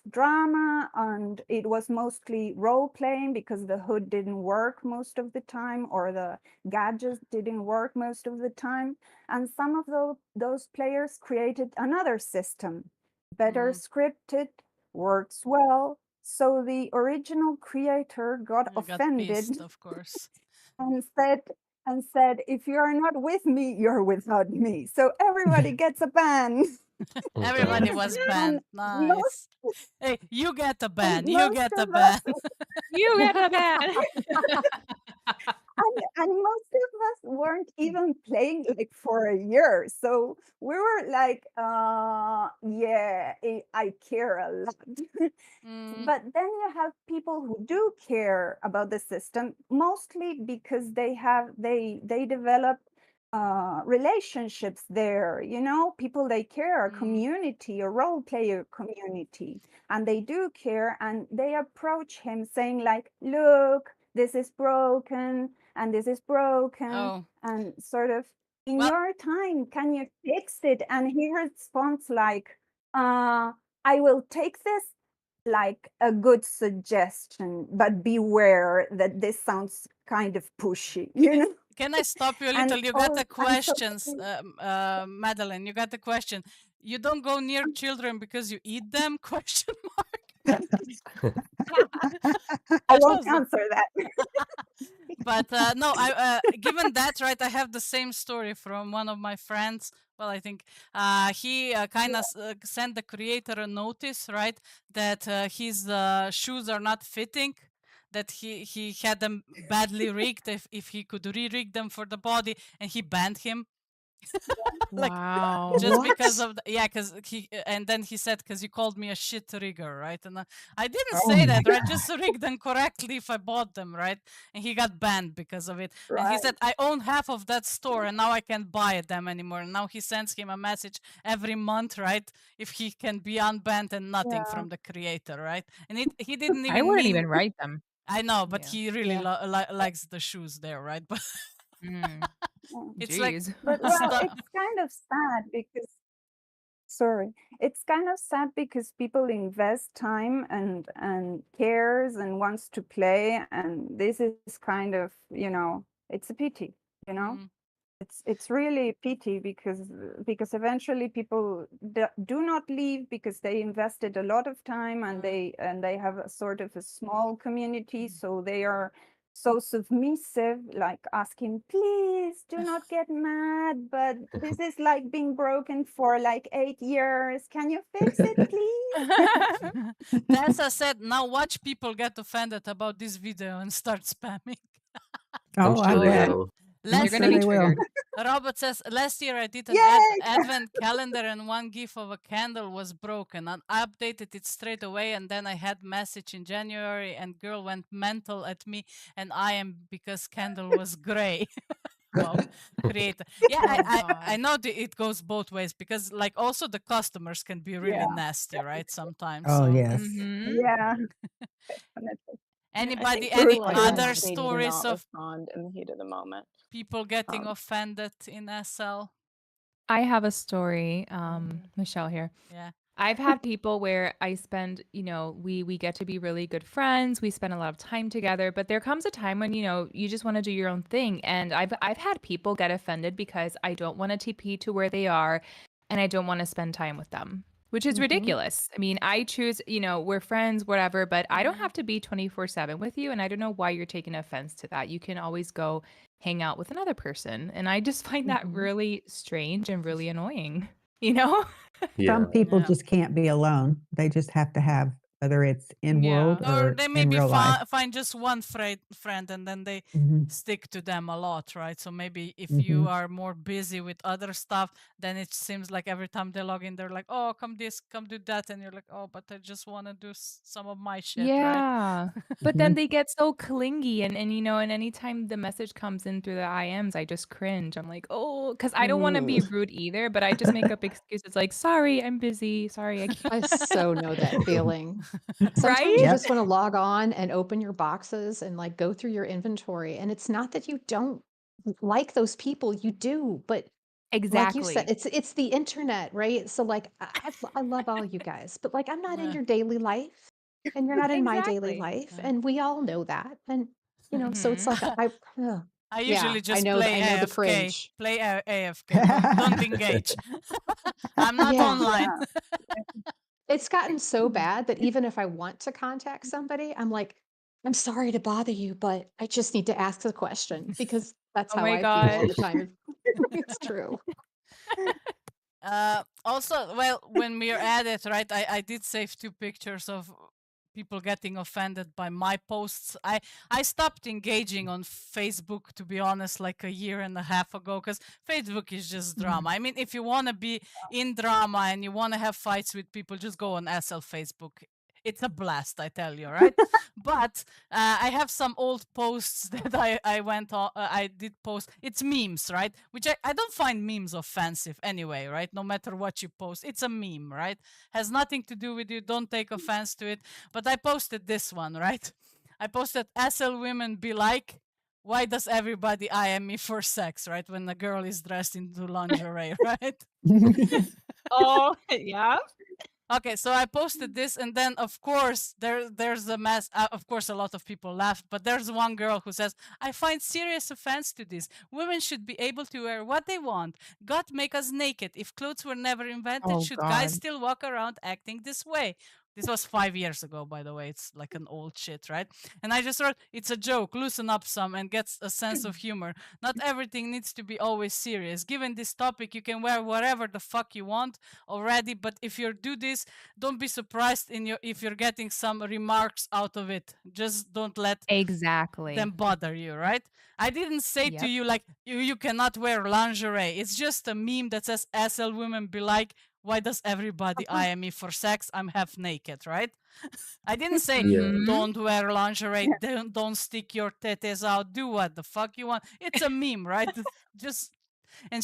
drama, and it was mostly role playing because the hood didn't work most of the time, or the gadgets didn't work most of the time. And some of those players created another system, better scripted, works well. So the original creator got offended, pissed, of course, and said, if you are not with me, you're without me. So everybody gets a ban. Everybody was banned. Nice. Hey, you get a ban. You get a Most of ban. You get a ban. And most of us weren't even playing like for a year. So we were like, yeah, I care a lot. But then you have people who do care about the system, mostly because they develop relationships there, people they care, a community, a role player community, and they do care, and they approach him saying like, look, this is broken and this is broken, and sort of, in your time, can you fix it? And he responds like, I will take this like a good suggestion, but beware that this sounds kind of pushy, Can I stop you a little? You got the questions, Madeline. You got the question. You don't go near children because you eat them? Question mark. I won't answer that. But no, given that, right, I have the same story from one of my friends. Well, I think he kind of sent the creator a notice, right, that his shoes are not fitting, that he had them badly rigged, if he could re-rig them for the body, and he banned him. Like, wow. just because of because he, and then he said, because you called me a shit rigger, right? And I didn't say that, right? Just rig them correctly if I bought them, right? And he got banned because of it. Right. And he said, I own half of that store and now I can't buy them anymore. And now he sends him a message every month, right, if he can be unbanned and nothing from the creator, right? And he didn't even I wouldn't mean even write them. I know, but Yeah. he really Yeah. likes the shoes there, right? But Mm. Yeah. it's like Jeez. But a well, it's kind of sad because sorry, it's kind of sad because people invest time and cares and wants to play, and this is kind of, it's a pity, you know. Mm, It's really a pity because eventually people do not leave because they invested a lot of time and they have a sort of a small community, so they are so submissive, like asking, please do not get mad, but this is like being broken for like 8 years, can you fix it please? Tessa said, "Now watch people get offended about this video and start spamming." I'm Oh, I sure they bet. will. I'm You're Last gonna sure be they will. triggered. Robert says, last year I did an Yay! advent calendar and one gif of a candle was broken. And I updated it straight away, and then I had message in January and girl went mental at me and I am because candle was gray. Wow, creator. Yeah, Oh I God. know it goes both ways because like also the customers can be really Yeah, nasty, right? Sometimes. Oh, So yes. Mm-hmm. yeah, definitely. Yeah, I anybody, think any people Like are that. other just needing to stories not of respond in the heat of the moment. people getting Um, offended in SL? I have a story, Mm, Michelle here. yeah. I've had people where I spend, we get to be really good friends. We spend a lot of time together, but there comes a time when, you just want to do your own thing. And I've had people get offended because I don't want to TP to where they are and I don't want to spend time with them, which is ridiculous. I mean, I choose, we're friends, whatever, but I don't have to be 24/7 with you. And I don't know why you're taking offense to that. You can always go hang out with another person. And I just find that really strange and really annoying, you know? Yeah. Some people Yeah. just can't be alone. They just have to have, whether it's in world Yeah. Or or they in maybe real life. find just one friend and then they Mhm, stick to them a lot, right? So maybe if you mhm. are more busy with other stuff, then it seems like every time they log in, they're like, oh, come this, come do that. And you're like, oh, but I just want to do some of my shit, right? Yeah. But then Mhm. they get so clingy and anytime the message comes in through the IMs, I just cringe. I'm like, "Oh, because I don't want to be rude either, but I just make up excuses like, "Sorry, I'm busy. Sorry, I can't." I so know that feeling. Sometimes you Right? Yep. just want to log on and open your boxes and like go through your inventory. And it's not that you don't like those people, you do, but like you said, Exactly. it's the internet, right? So like I love all you guys, but like I'm not in Yeah. your daily life and you're not in my daily Exactly. life. Yeah. And we all know that. And so it's Mhm. like ugh, I yeah, usually just play I know the AFK. cringe. Play AFK. Don't engage. I'm not Yeah. online. Yeah. It's gotten so bad that even if I want to contact somebody, I'm like, I'm sorry to bother you, but I just need to ask a question because that's Oh how my I feel all gosh. the time. It's true. Also, well, when we're at it, right, I did save 2 pictures of people getting offended by my posts. I stopped engaging on Facebook, to be honest, like a year and a half ago, because Facebook is just drama. I mean, if you want to be in drama and you want to have fights with people, just go on SL Facebook. It's a blast, I tell you, right? But I have some old posts that I went on, I did post. It's memes, right? Which I don't find memes offensive anyway, right? No matter what you post, it's a meme, right? Has nothing to do with you. Don't take offense to it. But I posted this one, right? I posted SL women be like, why does everybody IM me for sex, right? When a girl is dressed into lingerie, right? Oh, yeah. Okay, so I posted this, and then of course there's a mess. Of course, a lot of people laughed, but there's one girl who says, "I find serious offense to this. Women should be able to wear what they want. God make us naked. If clothes were never invented, Oh should guys god. still walk around acting this way?" This was 5 years ago, by the way. It's like an old shit, right? And I just wrote, "It's a joke. Loosen up some and get a sense of humor. Not everything needs to be always serious. Given this topic, you can wear whatever the fuck you want already, but if you do this, don't be surprised if you're getting some remarks out of it. Just don't let Exactly. them bother you, right? I didn't say to Yep. you like you cannot wear lingerie. It's just a meme that says SL women be like, why does everybody IM me for sex? I'm half naked, right? I didn't say Yeah. Mhm. don't wear lingerie, Yeah. don't stick your titties out, do what the fuck you want. It's a meme, right? Just and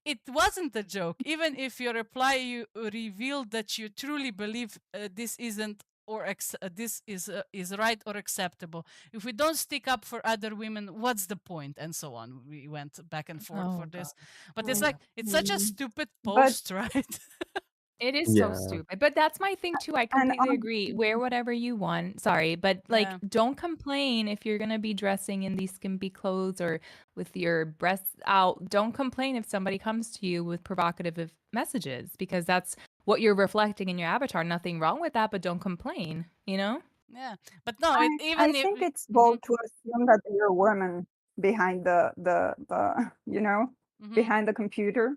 it wasn't a joke. Even if your reply you revealed that you truly believe this isn't or this is right or acceptable. If we don't stick up for other women, what's the point? And so on. We went back and forth for Oh god. this, but it's Mm. like it's such a Mhm. stupid But post, right? It is so Yeah. stupid. But that's my thing too. I and completely agree. Wear whatever you want. Sorry, but like Yeah. don't complain if you're going to be dressing in these skimpy clothes or with your breasts out. Don't complain if somebody comes to you with provocative messages because that's what you're reflecting in your avatar. Nothing wrong with that, but don't complain, you know? Yeah, but no, I even if think it's mhm, bold to assume that you're a woman behind the mhm, behind the computer.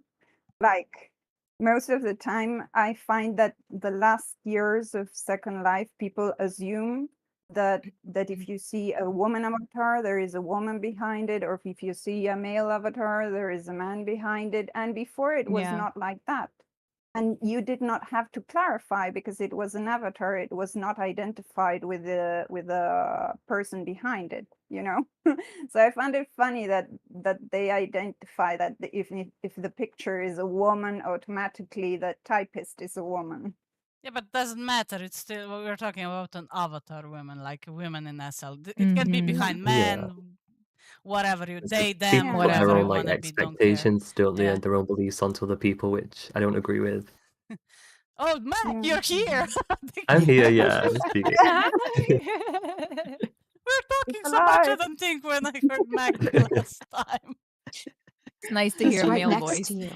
Like most of the time, I find that the last years of Second Life, people assume that if you see a woman avatar, there is a woman behind it, or if you see a male avatar, there is a man behind it. And before it was Yeah. not like that. And you did not have to clarify because it was an avatar. It was not identified with the person behind it, you know. So I found it funny that they identify that if the picture is a woman, automatically the typist is a woman. yeah, but doesn't matter. It's still we're talking about an avatar women, like women in SL. It can be Mhm. Yeah, behind Yeah. men, whatever you It's they just them, people yeah, put their whatever own you like wanna be. Don't care. expectations, don't they, Yeah. and their own beliefs onto other people, which I don't agree with. Oh, Mac, yeah. you're here. I'm here, yeah, I'm speaking. We're It's talking so much. I alive. don't think when I heard Mac the last time. It's nice to He's hear a right male next voice. to you.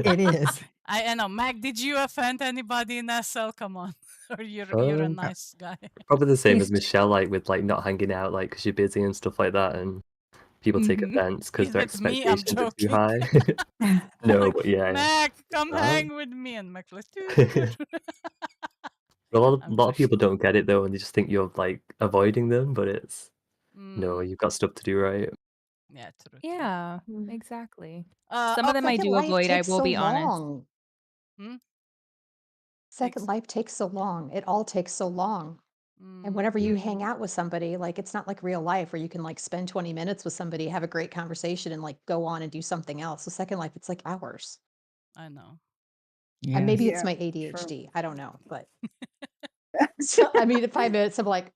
It is. I know, Mac. Did you offend anybody in SL? Come on, or you're a Um, Uh, nice guy. Probably the same as He's Michelle, like with like not hanging out, like because you're busy and stuff like that, and people take Mhm. offense because Is their it me? I'm expectations are too joking. high. I'm No, like, but yeah, Mac, come that. hang with me, and Mac like, A I'm lot of joking. people don't get it though, and they just think you're like avoiding them, but it's no, Mm, you've got stuff to do, right? yeah, true, true. Yeah, Mm. exactly. Some of them Okay. I Second do Life avoid, I takes will so be honest. long. Hmm? Second Life takes so long. It all takes so long. And Mm, whenever you hang Mm. out with somebody, like it's not like real life where you can like spend 20 minutes with somebody, have a great conversation, and like go on and do something else. So Second Life, it's like hours. I know. And maybe yes. it's Yeah, my true. ADHD. I don't know. But so, I mean, at 5 minutes, I'm like,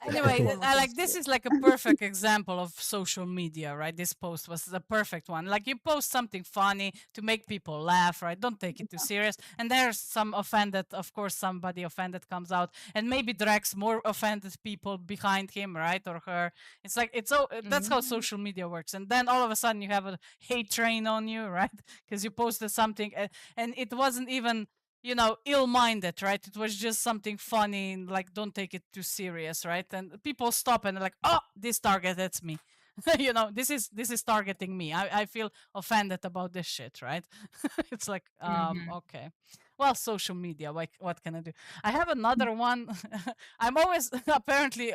Anyway, one more I thing like to this do. is like a perfect example of social media, right? This post was the perfect one. Like you post something funny to make people laugh, right? Don't take it too serious. And there's some offended, of course, somebody offended comes out and maybe drags more offended people behind him, right? Or her. It's like it's so that's how Mhm. social media works. And then all of a sudden you have a hate train on you, right? Because you posted something and it wasn't even ill-minded, right? It was just something funny, like don't take it too serious, right? And people stop and they're like, oh, this target, that's me. This is targeting me. I feel offended about this shit, right? It's like Mhm. okay, well, social media, what can I do? I have another one. I'm always apparently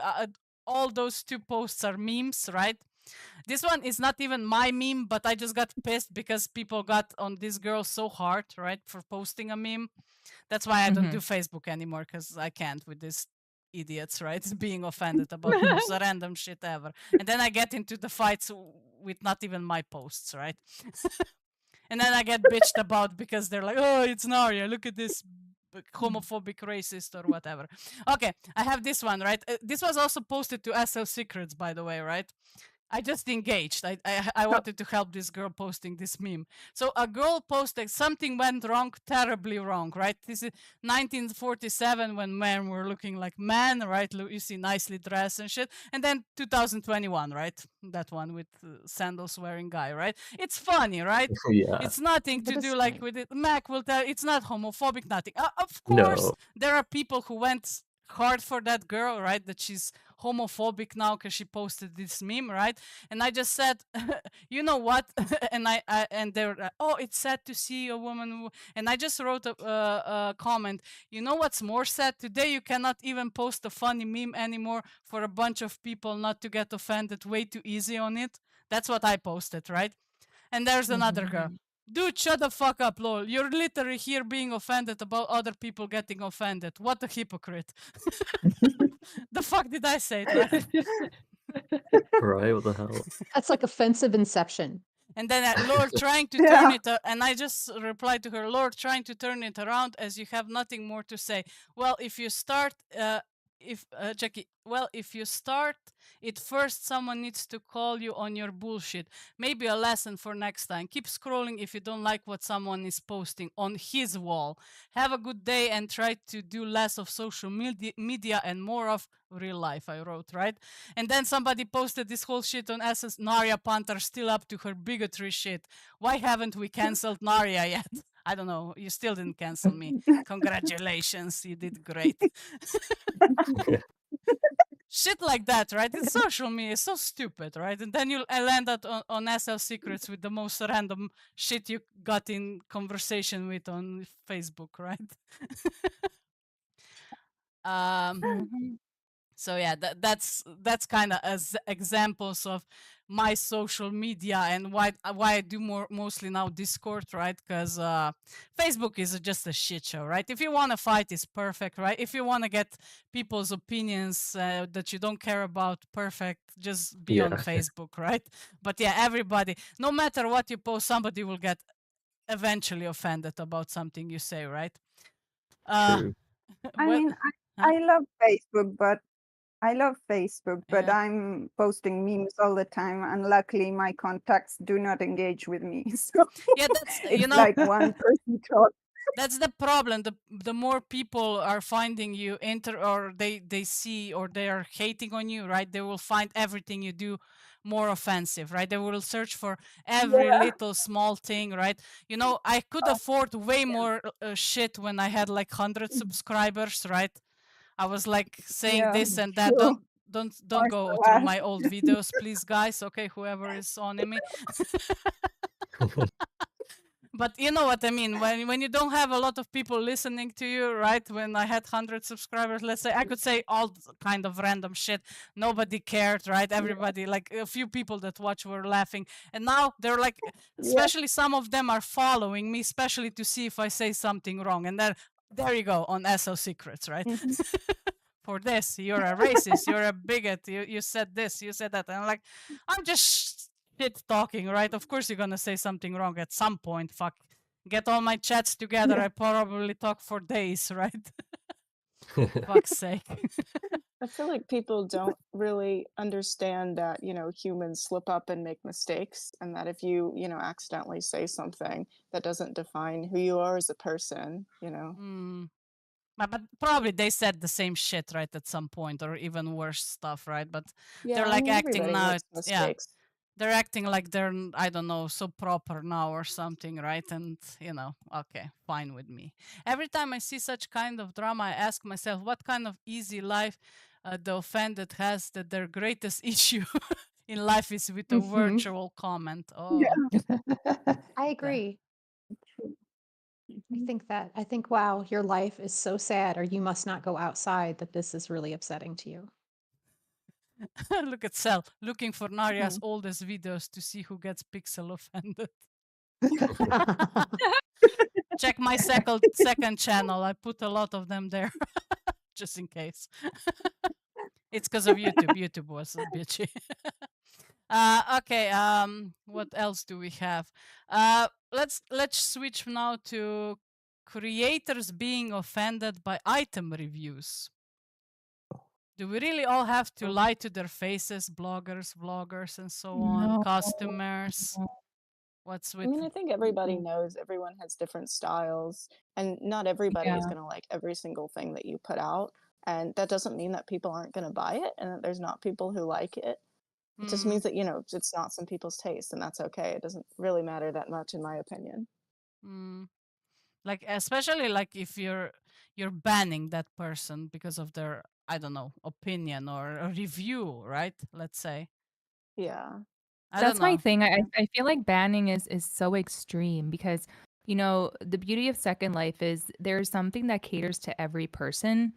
all those two posts are memes, right? This one is not even my meme, but I just got pissed because people got on this girl so hard, right, for posting a meme. That's why I don't do Mhm. Facebook anymore because I can't with these idiots, right? Being offended about the most random shit ever. And then I get into the fights with not even my posts, right? And then I get bitched about because they're like, oh, it's Naria. Look at this homophobic racist or whatever. Okay, I have this one, right? This was also posted to SL Secrets, by the way, right? I just engaged. I So wanted to help this girl posting this meme. So a girl posted something went wrong, terribly wrong, right? This is 1947 when men were looking like men, right? You see nicely dressed and shit. And then 2021, right? That one with sandals wearing guy, right? It's funny, right? Yeah. It's nothing But to it's do like funny. with it. Mac will tell it's not homophobic, nothing. Of course, No. there are people who went hard for that girl, right? That she's homophobic now because she posted this meme, right? And I just said, you know what? And and they were like, oh, it's sad to see a woman. And I just wrote a comment. You know what's more sad? Today you cannot even post a funny meme anymore for a bunch of people not to get offended way too easy on it. That's what I posted, right? And there's another girl. Mhm. Dude, shut the fuck up, lol. You're literally here being offended about other people getting offended. What a hypocrite. The fuck did I say it, right? Right, what the hell? That's like offensive inception. And then Lord trying to turn it, and I just replied to her, Lord trying to turn it around as you have nothing more to say. Well, if you start, Jackie, well, if you start it first, someone needs to call you on your bullshit. Maybe a lesson for next time. Keep scrolling if you don't like what someone is posting on his wall. Have a good day and try to do less of social media and more of real life, I wrote, right? And then somebody posted this whole shit on SS naria.panthar still up to her bigotry shit. Why haven't we canceled Naria yet? I don't know. You still didn't cancel me. Congratulations. You did great. Shit like that, right? It's social media. It's so stupid, right? And then I land up on SL Secrets with the most random shit you got in conversation with on Facebook, right? Mhm. So yeah, that's kind of as examples of my social media and why I do mostly now Discord, right? Because Facebook is just a shit show, right? If you want to fight, it's perfect, right? If you want to get people's opinions that you don't care about, perfect, just be on Yeah. Facebook, right? But yeah, everybody, no matter what you post, somebody will get eventually offended about something you say, right? True. I Well, mean, huh? I love Facebook, but Yeah. I'm posting memes all the time, and luckily my contacts do not engage with me. So Yeah, that's it's like one person talk. that's the problem. The more people are finding you or they see or they are hating on you, right? They will find everything you do more offensive, right? They will search for every Yeah. little small thing, right? You know, I could afford way more shit when I had like 100 subscribers, right? I was like saying Yeah, this and that. true. Don't Or go so through last. my old videos, please, guys. Okay, whoever is on me. But you know what I mean, when you don't have a lot of people listening to you, right? When I had 100 subscribers, let's say, I could say all kind of random shit, nobody cared, right? Everybody, like a few people that watch were laughing, and now they're like, Yeah. especially some of them are following me, especially to see if I say something wrong, and then there you go on SO Secrets, right? Mhm. For this, you're a racist, you're a bigot, you said this, you said that, and I'm like, I'm just shit talking, right? Of course you're gonna say something wrong at some point. Fuck, get all my chats together. Yeah. I probably talk for days, right? Fuck's sake. I feel like people don't really understand that, humans slip up and make mistakes, and that if you accidentally say something, that doesn't define who you are as a person. Mm. But probably they said the same shit, right, at some point, or even worse stuff, right? But they're Yeah, I like mean, acting everybody now. makes Yeah, mistakes. they're acting like they're I don't know, so proper now or something, right? And okay, fine with me. Every time I see such kind of drama, I ask myself what kind of easy life the offended has, that their greatest issue in life is with a Mhm. virtual comment. Yeah. Oh, I yeah. agree. Mhm. I think, wow, your life is so sad, or you must not go outside, that this is really upsetting to you. Look at Cell looking for Naria's Hmm. oldest videos to see who gets pixel offended. Check my second channel. I put a lot of them there just in case. It's because of YouTube. YouTube was bitchy. Okay. What else do we have? Let's switch now to creators being offended by item reviews. Do we really all have to lie to their faces? Bloggers, vloggers, and so on. No. Customers. What's I with? mean, I think everybody knows everyone has different styles, and not everybody is Yeah. going to like every single thing that you put out. And that doesn't mean that people aren't going to buy it and that there's not people who like it. It just Mm, means that, it's not some people's taste, and that's okay. It doesn't really matter that much, in my opinion. mm. Like especially like if you're banning that person because of their, I don't know, opinion or a review, right? Let's say. Yeah. I don't That's my know. thing. I Yeah. I feel like banning is so extreme because, the beauty of Second Life is there's something that caters to every person,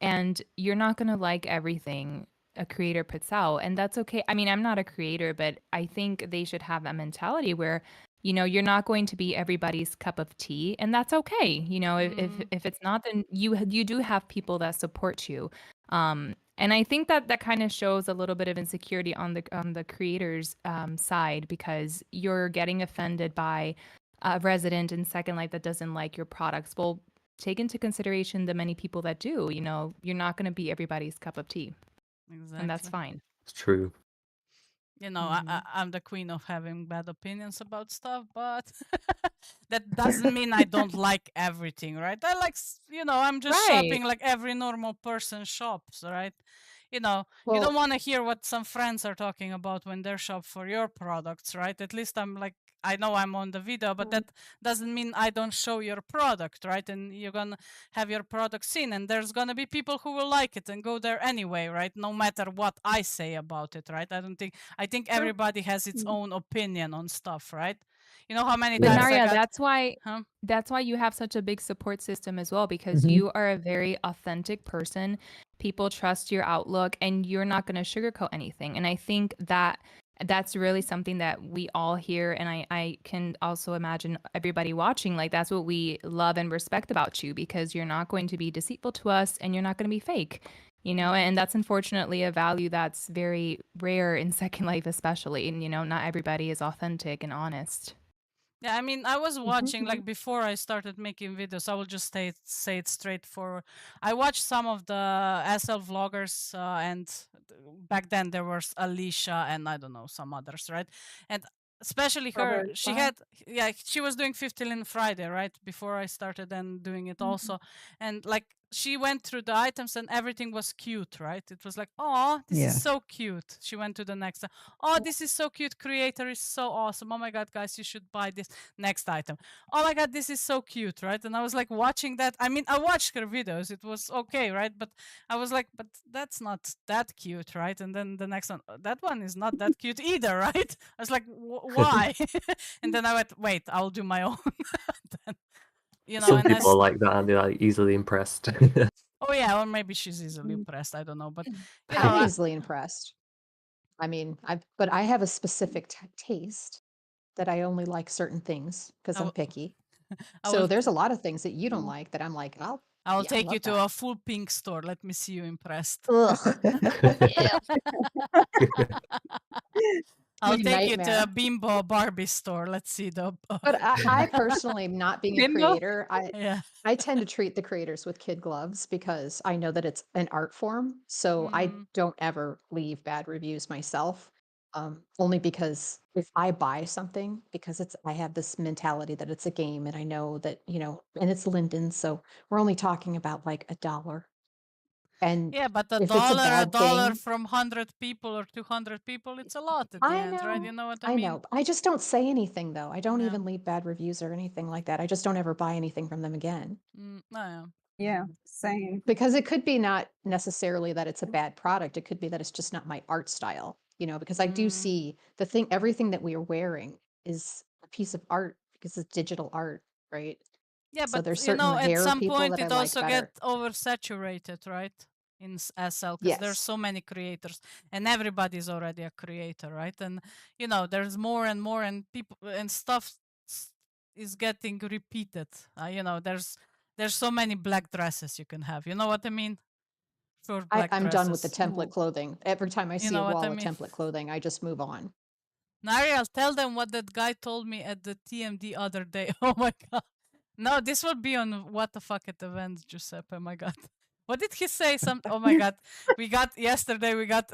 and you're not gonna like everything a creator puts out, and that's okay. I mean, I'm not a creator, but I think they should have that mentality where, you're not going to be everybody's cup of tea, and that's okay. If Mm, if it's not, then you do have people that support you. And I think that that kind of shows a little bit of insecurity on the creator's side, because you're getting offended by a resident in Second Life that doesn't like your products. Well, take into consideration the many people that do. You know, you're not going to be everybody's cup of tea, and that's Exactly. fine. It's true. You know, Mhm. I'm the queen of having bad opinions about stuff, but that doesn't mean I don't like everything, right? I like, you know, I'm just Right. shopping like every normal person shops, right? You know, you Well, don't want to hear what some friends are talking about when they're shop for your products, right? At least I'm like, I know I'm on the video, but that doesn't mean I don't show your product, right? And you're gonna have your product seen, and there's gonna be people who will like it and go there anyway, right? No matter what I say about it, right? I think Sure. everybody has its Mhm. own opinion on stuff, right? You know how many But Yeah. times I Naria, got, huh? that's why you have such a big support system as well, because Mhm. you are a very authentic person. People trust your outlook, and you're not going to sugarcoat anything. And I think that that's really something that we all hear, and I can also imagine everybody watching, like, that's what we love and respect about you, because you're not going to be deceitful to us, and you're not going to be fake. You know, and that's unfortunately a value that's very rare in Second Life, especially. And, you know, not everybody is authentic and honest. Yeah, I mean, I was watching Mhm. like before I started making videos. I will just say it straightforward. I watched some of the SL vloggers, and back then there was Alicia and I don't know some others, right? And especially her, Strawberry she Farm. had, yeah, she was doing 15 Friday, right, before I started and doing it also, and like she went through the items and everything was cute, right? It was like, oh, this is Yeah. so cute. She went to the next. Oh, this is so cute. Creator is so awesome. Oh my god, guys, you should buy this. Next item. Oh my god, this is so cute, right? And I was like watching that. I mean, I watched her videos. It was okay, right? But I was like, but that's not that cute, right? And then the next one, that one is not that cute either, right? I was like, why? And then I went, wait, I'll do my own. Then, you know, Some and people are like that and they're like easily impressed. oh yeah, or maybe she's easily impressed. I don't know, but you know, I'm easily impressed. I mean, but I have a specific taste that I only like certain things because I I'm will, picky. I will, So there's a lot of things that you don't like that I'm like, oh, I will yeah, I take you love to that. a full pink store. Let me see you impressed. Ugh. I'll Be take you to a nightmare. Bimbo Barbie store. Let's see the. But I personally, not being a Bimbo? creator, Yeah. I tend to treat the creators with kid gloves because I know that it's an art form. So I don't ever leave bad reviews myself. Only because if I buy something, because I have this mentality that it's a game and I know that, you know, and it's Linden, so we're only talking about like $1. And Yeah, but if it's a a bad dollar thing, from 100 people or 200 people, it's a lot at the I end, right? You know, know what I I mean? know. I just don't say anything though. I don't Yeah. even leave bad reviews or anything like that. I just don't ever buy anything from them again. Yeah. Yeah, same. Because it could be not necessarily that it's a bad product. It could be that it's just not my art style, you know, because I do see everything that we are wearing is a piece of art because it's digital art, right? Yeah, So but there's you certain know, at hair some people point that I it like also get better. oversaturated, right? In SL, because there's Yes. so many creators, and everybody's already a creator, right? And you know, there's more and more, and people and stuff is getting repeated. You know, there's so many black dresses you can have. You know what I mean? Short black I'm done with the dresses. template clothing. Every time I You see a know what I wall of mean? template clothing, I just move on. Nariel, tell them what that guy told me at the TMD other day. Oh my god. No, this will be on What the Fuck at Events, Giuseppe. Oh my god. What did he say? Oh my god. We got yesterday, we got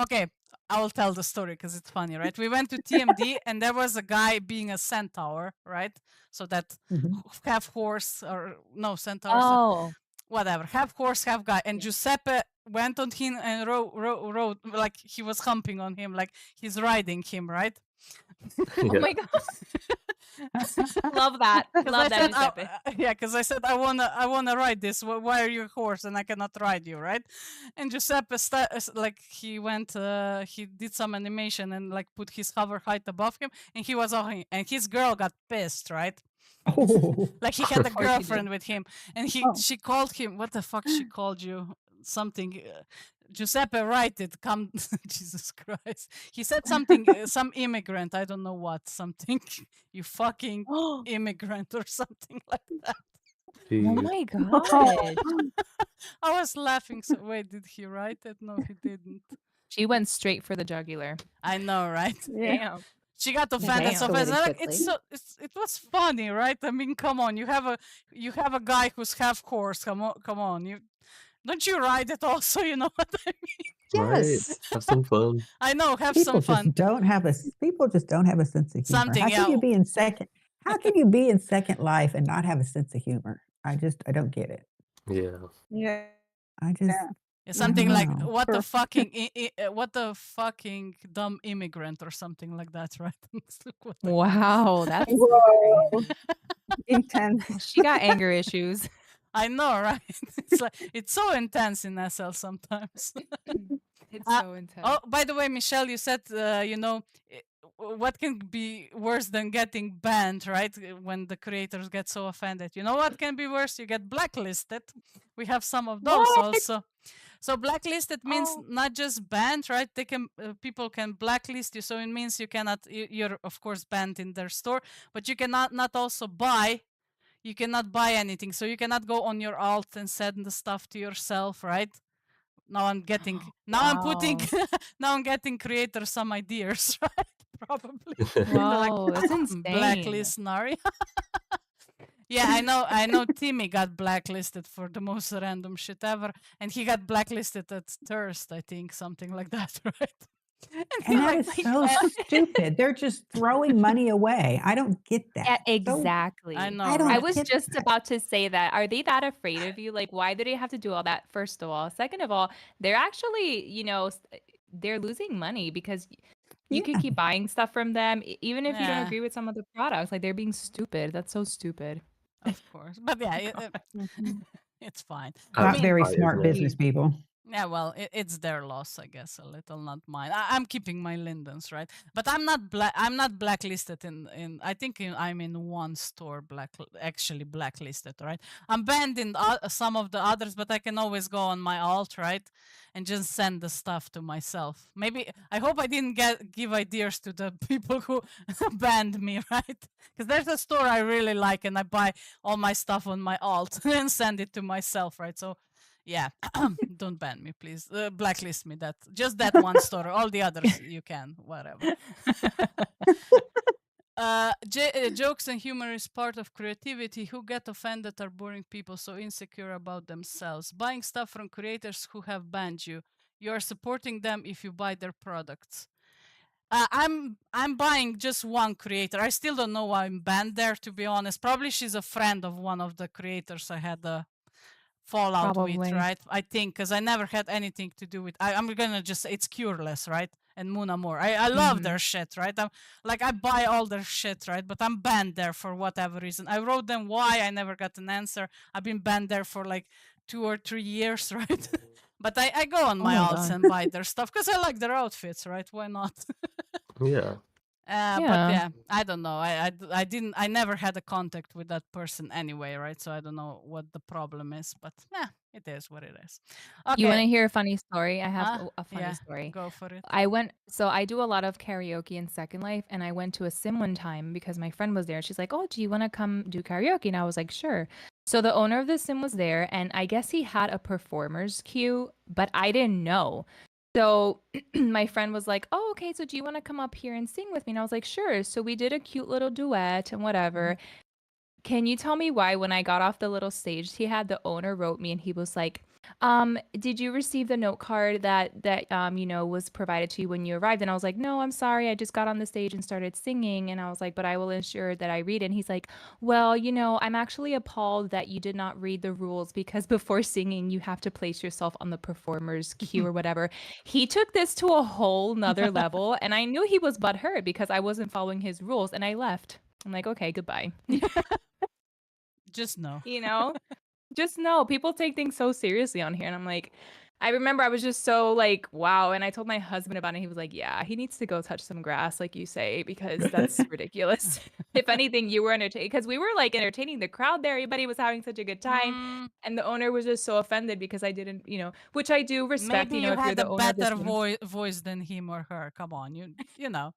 okay, I will tell the story because it's funny, right? We went to TMD and there was a guy being a centaur, right? So that Mhm. half horse or no, centaur. Oh. Whatever, half horse, half guy. And Giuseppe went on him and rode like he was humping on him, like he's riding him, right? Oh Yeah. my god. Love that. Because I Love that, said, Giuseppe. yeah, because I said I wanna ride this. Why are you a horse and I cannot ride you, right? And Giuseppe, like he went, he did some animation and like put his hover height above him, and he was on him, and his girl got pissed, right? Oh. Like he had a Of course he did. girlfriend with him, and Oh. she called him. What the fuck she called you? Something. Giuseppe, write it. Come, Jesus Christ. He said something. Some immigrant. I don't know what. Something. You fucking Oh immigrant or something like that. Jeez. my gosh. I was laughing. So wait, did he write it? No, he didn't. She went straight for the jugular. I know, right? Yeah. Damn. She got offended so Damn. fast. Escalated Like, quickly. it was funny, right? I mean, come on, you have a guy who's half course. Come on, you don't you write it also? You know what I mean? Right? Yes. Have some fun. I know, have some fun. People just don't have a sense of humor. Something, How can yeah. you be in second? How can you be in Second Life and not have a sense of humor? I don't get it. Yeah. Yeah. I just Yeah. Yeah, something like know. what the For fucking what the fucking dumb immigrant or something like that, right? Look what I got. Wow, that's Whoa. Intense. she got anger issues. I know, right? It's like it's so intense in SL sometimes. It's Uh, so intense. Oh, by the way, Michelle, you said you know what can be worse than getting banned, right? When the creators get so offended, you know what can be worse? You get blacklisted. We have some of those What? also. So blacklisted means Oh. not just banned, right? They can people can blacklist you, so it means you cannot. You're of course banned in their store, but you cannot not also buy. You cannot buy anything, so you cannot go on your alt and send the stuff to yourself, right? Now I'm getting. Now I'm putting. Wow. Now I'm getting creators some ideas, right? Probably. They're like Wow, that's insane. blacklist Naria. Yeah, I know Timmy got blacklisted for the most random shit ever, and he got blacklisted at Thirst, I think, something like that, right? And that like, is so stupid. They're just throwing money away. I don't get Yeah, that. So exactly. I know, I I don't was get just that. about to say that. Are they that afraid of you? Like, why do they have to do all that? First of all. Second of all, they're actually, they're losing money because you could Yeah. keep buying stuff from them, even if you don't Yeah. agree with some of the products. Like, they're being stupid. That's so stupid. Of course, but yeah, Mhm. it's fine. How Not very right, smart isn't it? business people. Yeah, well, it's their loss, I guess, a little, not mine. I'm keeping my lindens, right? But I'm not blacklisted in. I think I'm in one store actually blacklisted, right? I'm banned in some of the others, but I can always go on my alt, right, and just send the stuff to myself. Maybe I hope I didn't give ideas to the people who banned me, right? Because there's a store I really like, and I buy all my stuff on my alt and send it to myself, right? So. Yeah, don't ban me, please. Blacklist me. Just that one store. All the others you can, whatever. Jokes and humor is part of creativity. Who get offended are boring people so insecure about themselves. Buying stuff from creators who have banned you. You are supporting them if you buy their products. I'm buying just one creator. I still don't know why I'm banned there, to be honest. Probably she's a friend of one of the creators I had fallout with, Probably. right? I think because I never had anything to do with. I'm gonna just say it's Cureless, right? And Moon Amour. I love their shit, right? I buy all their shit, right? But I'm banned there for whatever reason. I wrote them why. I never got an answer. I've been banned there for like 2 or 3 years, right? But I go on Oh my my alts God. and buy their stuff because I like their outfits, right? Why not? Yeah. But yeah, I don't know. I never had a contact with that person anyway, right? So I don't know what the problem is, but yeah, it is what it is. You want Okay, to hear a funny story? I have huh? a funny Yeah, story. go for it. I do a lot of karaoke in Second Life, and I went to a sim one time because my friend was there. She's like, "Oh, do you want to come do karaoke?" And I was like, "Sure." So the owner of the sim was there, and I guess he had a performer's queue, but I didn't know. So my friend was like, "Oh, okay. So do you want to come up here and sing with me?" And I was like, "Sure." So we did a cute little duet and whatever. Can you tell me why when I got off the little stage he had, the owner wrote me and he was like, did you receive the note card that was provided to you when you arrived? And I was like, "No, I'm sorry. I just got on the stage and started singing." And I was like, "But I will ensure that I read it." And he's like, "Well, I'm actually appalled that you did not read the rules because before singing you have to place yourself on the performer's queue or whatever." He took this to a whole nother level, and I knew he was butthurt because I wasn't following his rules, and I left. I'm like, "Okay, goodbye." Just no. Just know people take things so seriously on here, and I'm like, I remember I was just so like, wow. And I told my husband about it. He was like, yeah, he needs to go touch some grass, like you say, because that's ridiculous. If anything, you were entertaining because we were like entertaining the crowd there. Everybody was having such a good time. Mm, And the owner was just so offended because I didn't, which I do respect, maybe you if you're had a the owner of this better thing. voice than him or her. Come on, you know,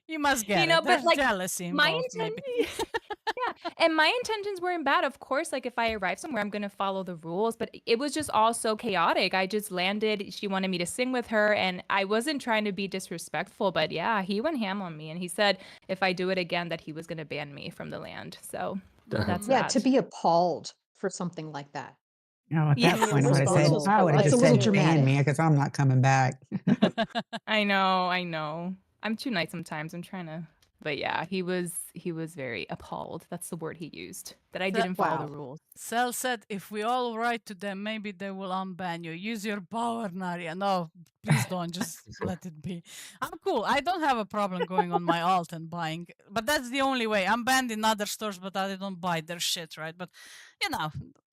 you must get it. But There's like jealousy my involved, maybe. intention. Yeah, and my intentions weren't bad. Of course, like if I arrive somewhere, I'm gonna follow the rules, but it was just all so chaotic. I just landed. She wanted me to sing with her, and I wasn't trying to be disrespectful, but yeah, he went ham on me, and he said if I do it again, that he was gonna ban me from the land. So that's Yeah, to that. be appalled for something like that. No, at Yeah, that point, I would have said, Responses I for would have life It's a just little said, too. ban me dramatic. because I'm not coming back. I know. I'm too nice sometimes. I'm trying to, but yeah, he was very appalled. That's the word he used. That I So, didn't follow the Wow. rules. Cell said, if we all write to them, maybe they will unban you. Use your power, Naria. No, please don't. Just let it be. I'm cool. I don't have a problem going on my alt and buying, but that's the only way. I'm banned in other stores, but I don't buy their shit, right? But,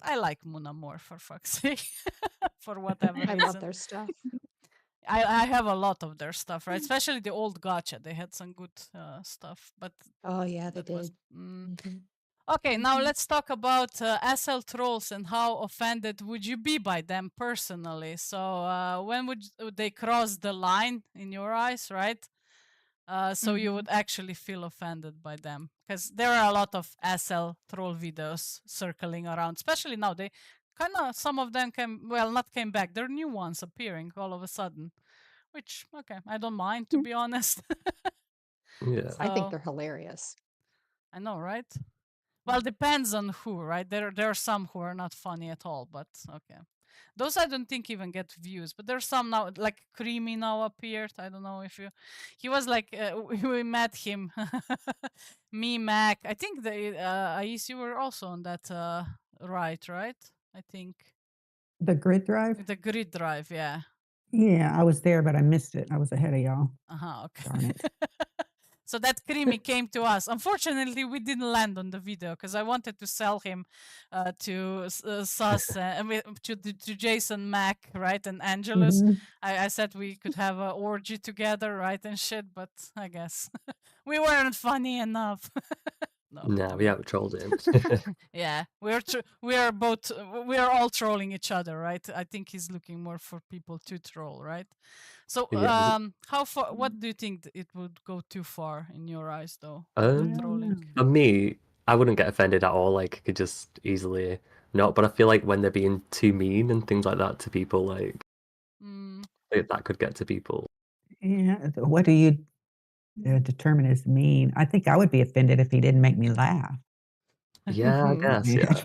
I like Muna more, for fuck's sake, for whatever I love reason. their stuff. I have a lot of their stuff, right? Especially the old gacha. They had some good stuff, but Oh yeah, they that was. did. Mhm. Okay, now let's talk about SL trolls and how offended would you be by them personally. So, when would they cross the line in your eyes, right? So you would actually feel offended by them because there are a lot of SL troll videos circling around, especially now. They kind of some of them not came back. There are new ones appearing all of a sudden, which okay, I don't mind to be honest. Yeah. I think So they're hilarious. I know, right? Well, depends on who, right? There are some who are not funny at all, but okay. Those I don't think even get views, but there's some now, like Creamy now appeared. I don't know if he was like we met him, me Mac. I think the Ais, you were also on that right? I think The grid drive? the grid drive, yeah. Yeah, I was there, but I missed it. I was ahead of y'all. Okay. Darn it. So that Creamy came to us. Unfortunately, we didn't land on the video because I wanted to sell him to Sus to Jason Mack, right, and Angelus. Mhm. I said we could have an orgy together, right, and shit. But I guess we weren't funny enough. No, No, we whatever. out trolled him. Yeah, we are both we are all trolling each other, right? I think he's looking more for people to troll, right? So, Yeah. how far? What do you think it would go too far in your eyes, though? I The don't trolling. know. For me, I wouldn't get offended at all. Like, I could just easily not. But I feel like when they're being too mean and things like that to people, like Mm, that could get to people. Yeah, what do you determine as mean? I think I would be offended if he didn't make me laugh. Yeah, I guess. Yeah.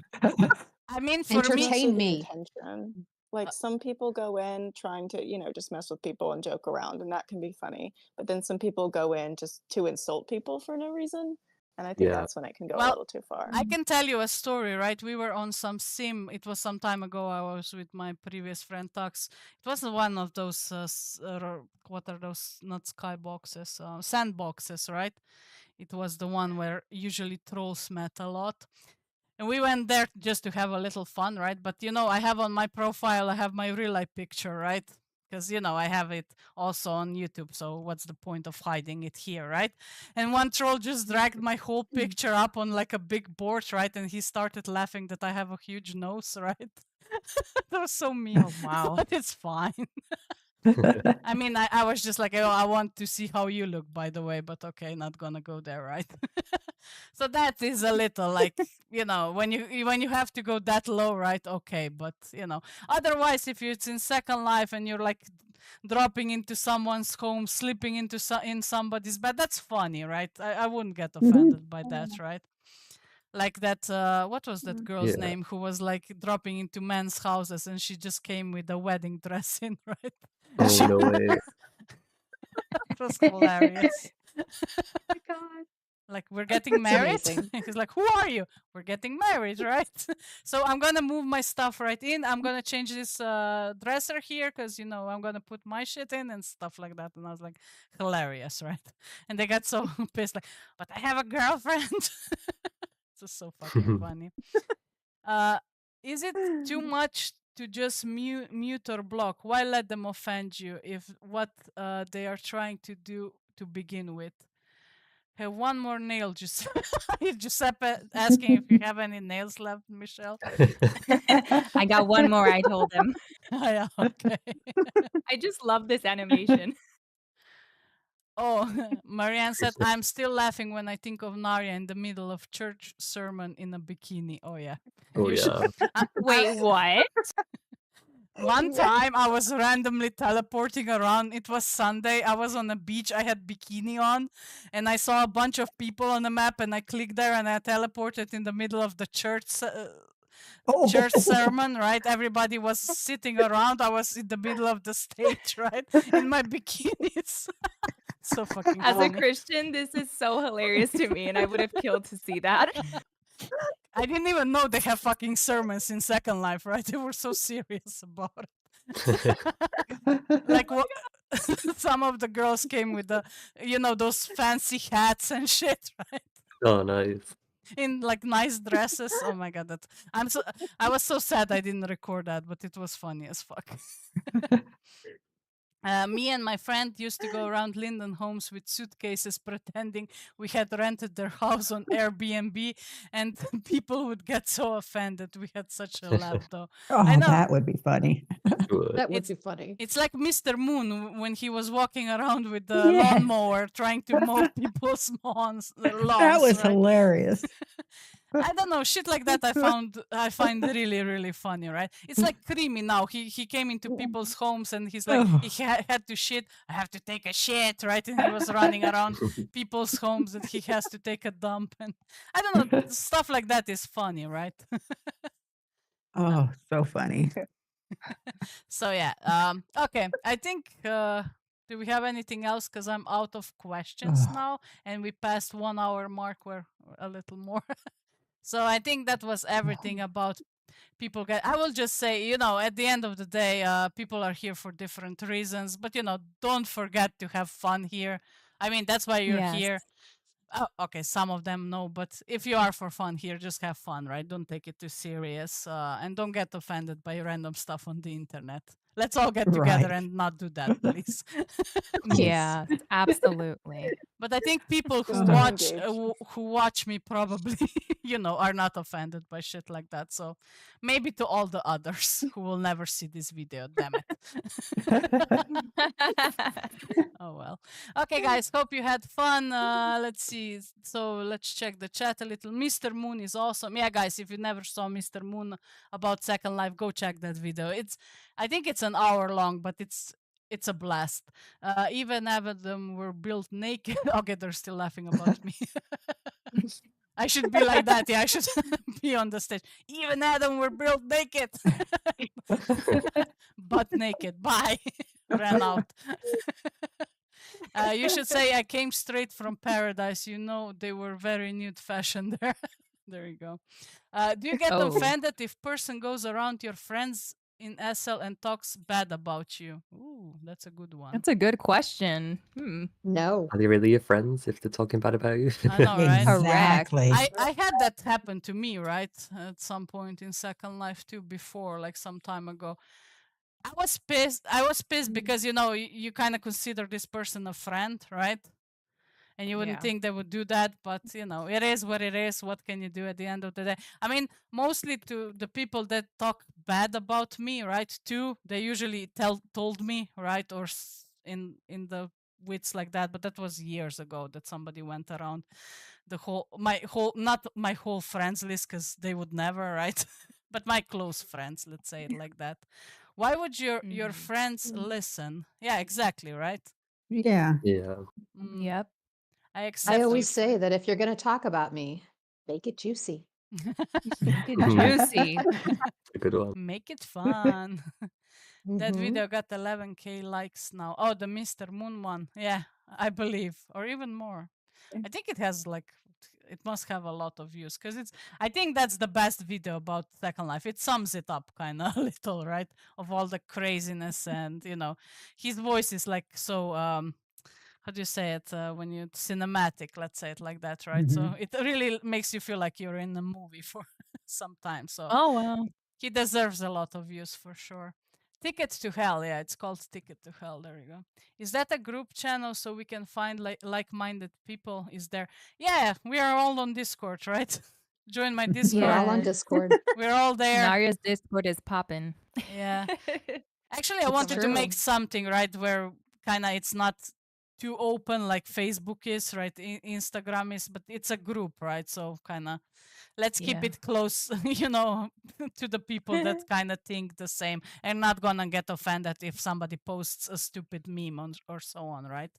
I mean, for It's me, mostly Entertain the me. intention. Like some people go in trying to, just mess with people and joke around, and that can be funny. But then some people go in just to insult people for no reason. And I think Yeah. that's when it can go a well, little too far. I can tell you a story, right? We were on some sim. It was some time ago. I was with my previous friend Tux. It was one of those what are those? Not skyboxes, sandboxes, right? It was the one where usually trolls met a lot. And we went there just to have a little fun, right? But I have on my profile, I have my real life picture, right? Because I have it also on YouTube. So what's the point of hiding it here, right? And one troll just dragged my whole picture up on like a big board, right? And he started laughing that I have a huge nose, right? That was so mean. Oh wow. But it's fine. I mean, I was just like, oh, I want to see how you look, by the way, but okay, not gonna go there, right? So that is a little like, when you have to go that low, right? Okay, but otherwise, if it's in Second Life and you're like dropping into someone's home, slipping in somebody's bed, that's funny, right? I wouldn't get offended by that, right? Like that, what was that girl's Yeah. name who was like dropping into men's houses and she just came with a wedding dress in, right? Oh no way. It was hilarious. My God. Like, we're getting It's married? amazing. He's like, who are you? We're getting married, right? So I'm gonna move my stuff right in. I'm gonna change this dresser here because I'm gonna put my shit in and stuff like that. And I was like, hilarious, right? And they got so pissed, like, but I have a girlfriend. It's just so fucking funny. Uh, is it too much to just mute or block? Why let them offend you if what they are trying to do to begin with? Have one more nail, Giuseppe. Giuseppe asking if you have any nails left, Michelle. I got one more, I told him. Yeah, okay. I just love this animation. Oh, Marianne said, I'm still laughing when I think of Naria in the middle of church sermon in a bikini. Oh, yeah. Oh You should- yeah. Wait, what? One time I was randomly teleporting around. It was Sunday. I was on a beach. I had bikini on and I saw a bunch of people on the map and I clicked there and I teleported in the middle of the church church sermon, right? Everybody was sitting around. I was in the middle of the stage, right? In my bikinis. So fucking As a funny. Christian, this is so hilarious to me, and I would have killed to see that. I didn't even know they have fucking sermons in Second Life, right? They were so serious about it. Like what? Some of the girls came with the, those fancy hats and shit, right? Oh nice. In like nice dresses. Oh my god, I was so sad I didn't record that, but it was funny as fuck. Me and my friend used to go around Linden homes with suitcases pretending we had rented their house on Airbnb, and people would get so offended. We had such a laugh, though. I Oh, know. that would be funny. That would be funny. It's like Mr. Moon when he was walking around with the Yes. lawnmower trying to mow people's lawns. That was Right? hilarious. I don't know, shit like that I find really, really funny, right? It's like Creamy now. He came into people's homes and he's like, Oh. he had to shit. I have to take a shit, right? And he was running around people's homes and he has to take a dump. And I don't know, stuff like that is funny, right? Oh, so funny. So yeah, okay. I think, do we have anything else? Because I'm out of questions Oh. now and we passed 1 hour mark, we're a little more. So I think that was everything about people I will just say, at the end of the day, people are here for different reasons, but don't forget to have fun here. I mean, that's why you're here. Oh, okay, some of them know, but if you are for fun here, just have fun, right? Don't take it too serious, and don't get offended by random stuff on the internet. Let's all get together Right. and not do that, please. Yeah, absolutely. But I think people who Just don't watch engage. who watch me probably, are not offended by shit like that. So maybe to all the others who will never see this video, damn it. Oh well. Okay, guys. Hope you had fun. Let's see. So let's check the chat a little. Mr. Moon is awesome. Yeah, guys. If you never saw Mr. Moon about Second Life, go check that video. I think it's an hour long, but it's a blast. Even Adam were built naked. Okay, they're still laughing about me. I should be like that. Yeah, I should be on the stage. Even Adam were built naked. Butt naked. Bye. Ran out. You should say I came straight from paradise. They were very nude fashion there. There you go. Do you get Oh. offended if person goes around your friends in SL and talks bad about you? Ooh, that's a good one. That's a good question. No. Are they really your friends if they're talking bad about you? I know, right? Exactly. I had that happen to me, right? At some point in Second Life too, before, like some time ago. I was pissed. I was pissed because, you kind of consider this person a friend, right? And you wouldn't Yeah. think they would do that, but it is what it is. What can you do at the end of the day? I mean, mostly to the people that talk bad about me, right? Too, they usually told me, right, or in the wits like that. But that was years ago that somebody went around not my whole friends list, because they would never, right? But my close friends, let's say it like that. Why would your friends listen? Yeah, exactly, right? Yeah. Yeah. Yep. I accept. I always you say that if you're going to talk about me, make it juicy. Make it juicy. A good one. Make it fun. That Mhm. video got 11K likes now. Oh, the Mr. Moon one. Yeah, I believe. Or even more. I think it has it must have a lot of views because I think that's the best video about Second Life. It sums it up kind of a little, right? Of all the craziness and, his voice is like so, how do you say it? When you cinematic, let's say it like that, right? So it really makes you feel like you're in a movie for some time. So Oh, wow. He deserves a lot of views for sure. Ticket to Hell, yeah, it's called Ticket to Hell. There you go. Is that a group channel so we can find like-minded people? Is there? Yeah, we are all on Discord, right? Join my We're Discord. all on Yes. Discord. We're all there. Naria's Discord is popping. Yeah. Actually, I It's wanted to make true. something, right, where kind of it's not too open like Facebook is, right? Instagram is, but it's a group, right? So kind of let's keep Yeah. it close, you know, to the people that kind of think the same and not gonna get offended if somebody posts a stupid meme or so on, right?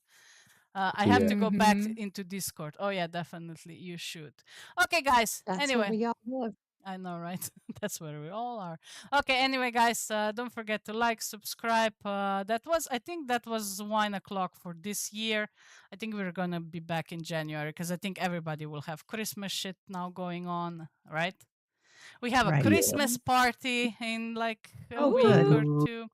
I have Yeah. to go back Mhm. into Discord. Oh yeah, definitely you should. Okay, guys. That's where Anyway, we all live. I know, right? That's where we all are. Okay, anyway, guys, don't forget to like, subscribe. I think that was 1 o'clock for this year. I think we're gonna be back in January because I think everybody will have Christmas shit now going on, right? We have a Right. Christmas party in like a Oh, week good. or two.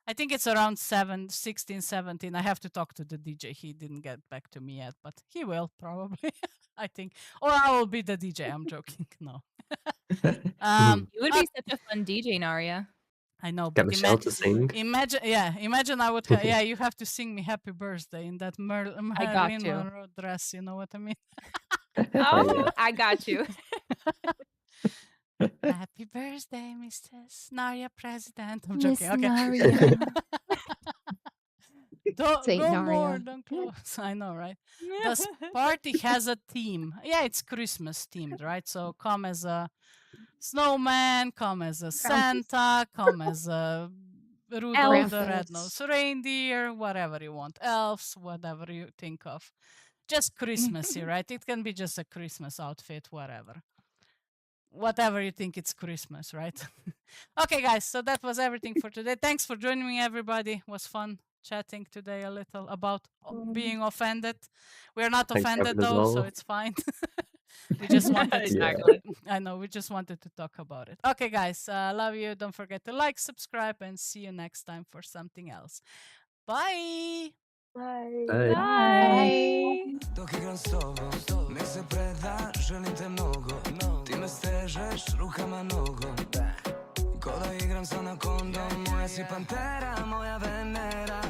I think it's around 16, 17. I have to talk to the DJ. He didn't get back to me yet, but he will probably. I think. Or I will be the DJ. I'm joking. No. You would uh, be such a fun DJ, Naria. I know, Get but Michelle to sing. imagine I would, yeah, you have to sing me Happy Birthday in that I got Marilyn you. Monroe dress, you know what I mean? Oh, I got you. Happy birthday, Mrs. Naria President. I'm Miss joking, okay. Naria. Don't Saint go more, Naria. don't close. I know, right? The party has a theme. Yeah, it's Christmas themed, right? So come as a snowman, come as a Santa, come as a Rudolph the Krampus. Red-Nosed Reindeer, whatever you want, elves, whatever you think of. Just Christmassy, right? It can be just a Christmas outfit, whatever. Whatever you think it's Christmas, right? Okay, guys, so that was everything for today. Thanks for joining me, everybody. It was fun chatting today a little about being offended. We're not Thanks, offended Kevin, as though, so well. it's fine. We just wanted Exactly. I know, we just wanted to talk about it. Okay, guys, love you. Don't forget to like, subscribe, and see you next time for something else. Bye. Bye. Bye. Bye. Dok igram s tobom, nek se preda, želim te mnogo. Ti me stežeš rukama nogom. Ko da igram sa anakondom. Moja si pantera, moja Venera.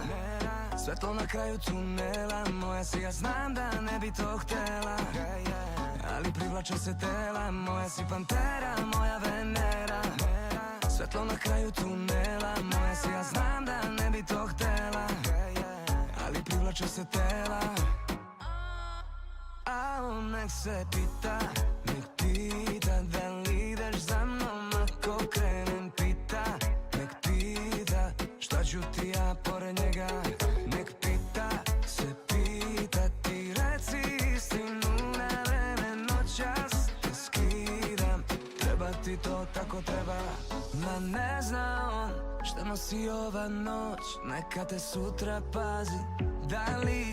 Svetlo na kraju tunela. Moja si, ja znam da ne bi to htela, ali privlače se tela. Moja si pantera, moja Venera. Svetlo na kraju tunela. Moja si, ja znam da ne bi to htela, ali privlače se tela. A on nek se pita, nek pita da li ideš za mnom ako krenem, pita, nek pita šta ću ti ja pored njega. Nek pita, se pita, ti reci istinu na vreme, noćas te skidam, treba ti to tako treba. Ma ne zna on šta nosi ova noć, neka te sutra pazi. Da li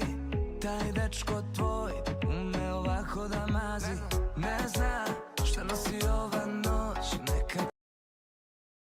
taj dečko tvoj ume ovako da mazi? Ne zna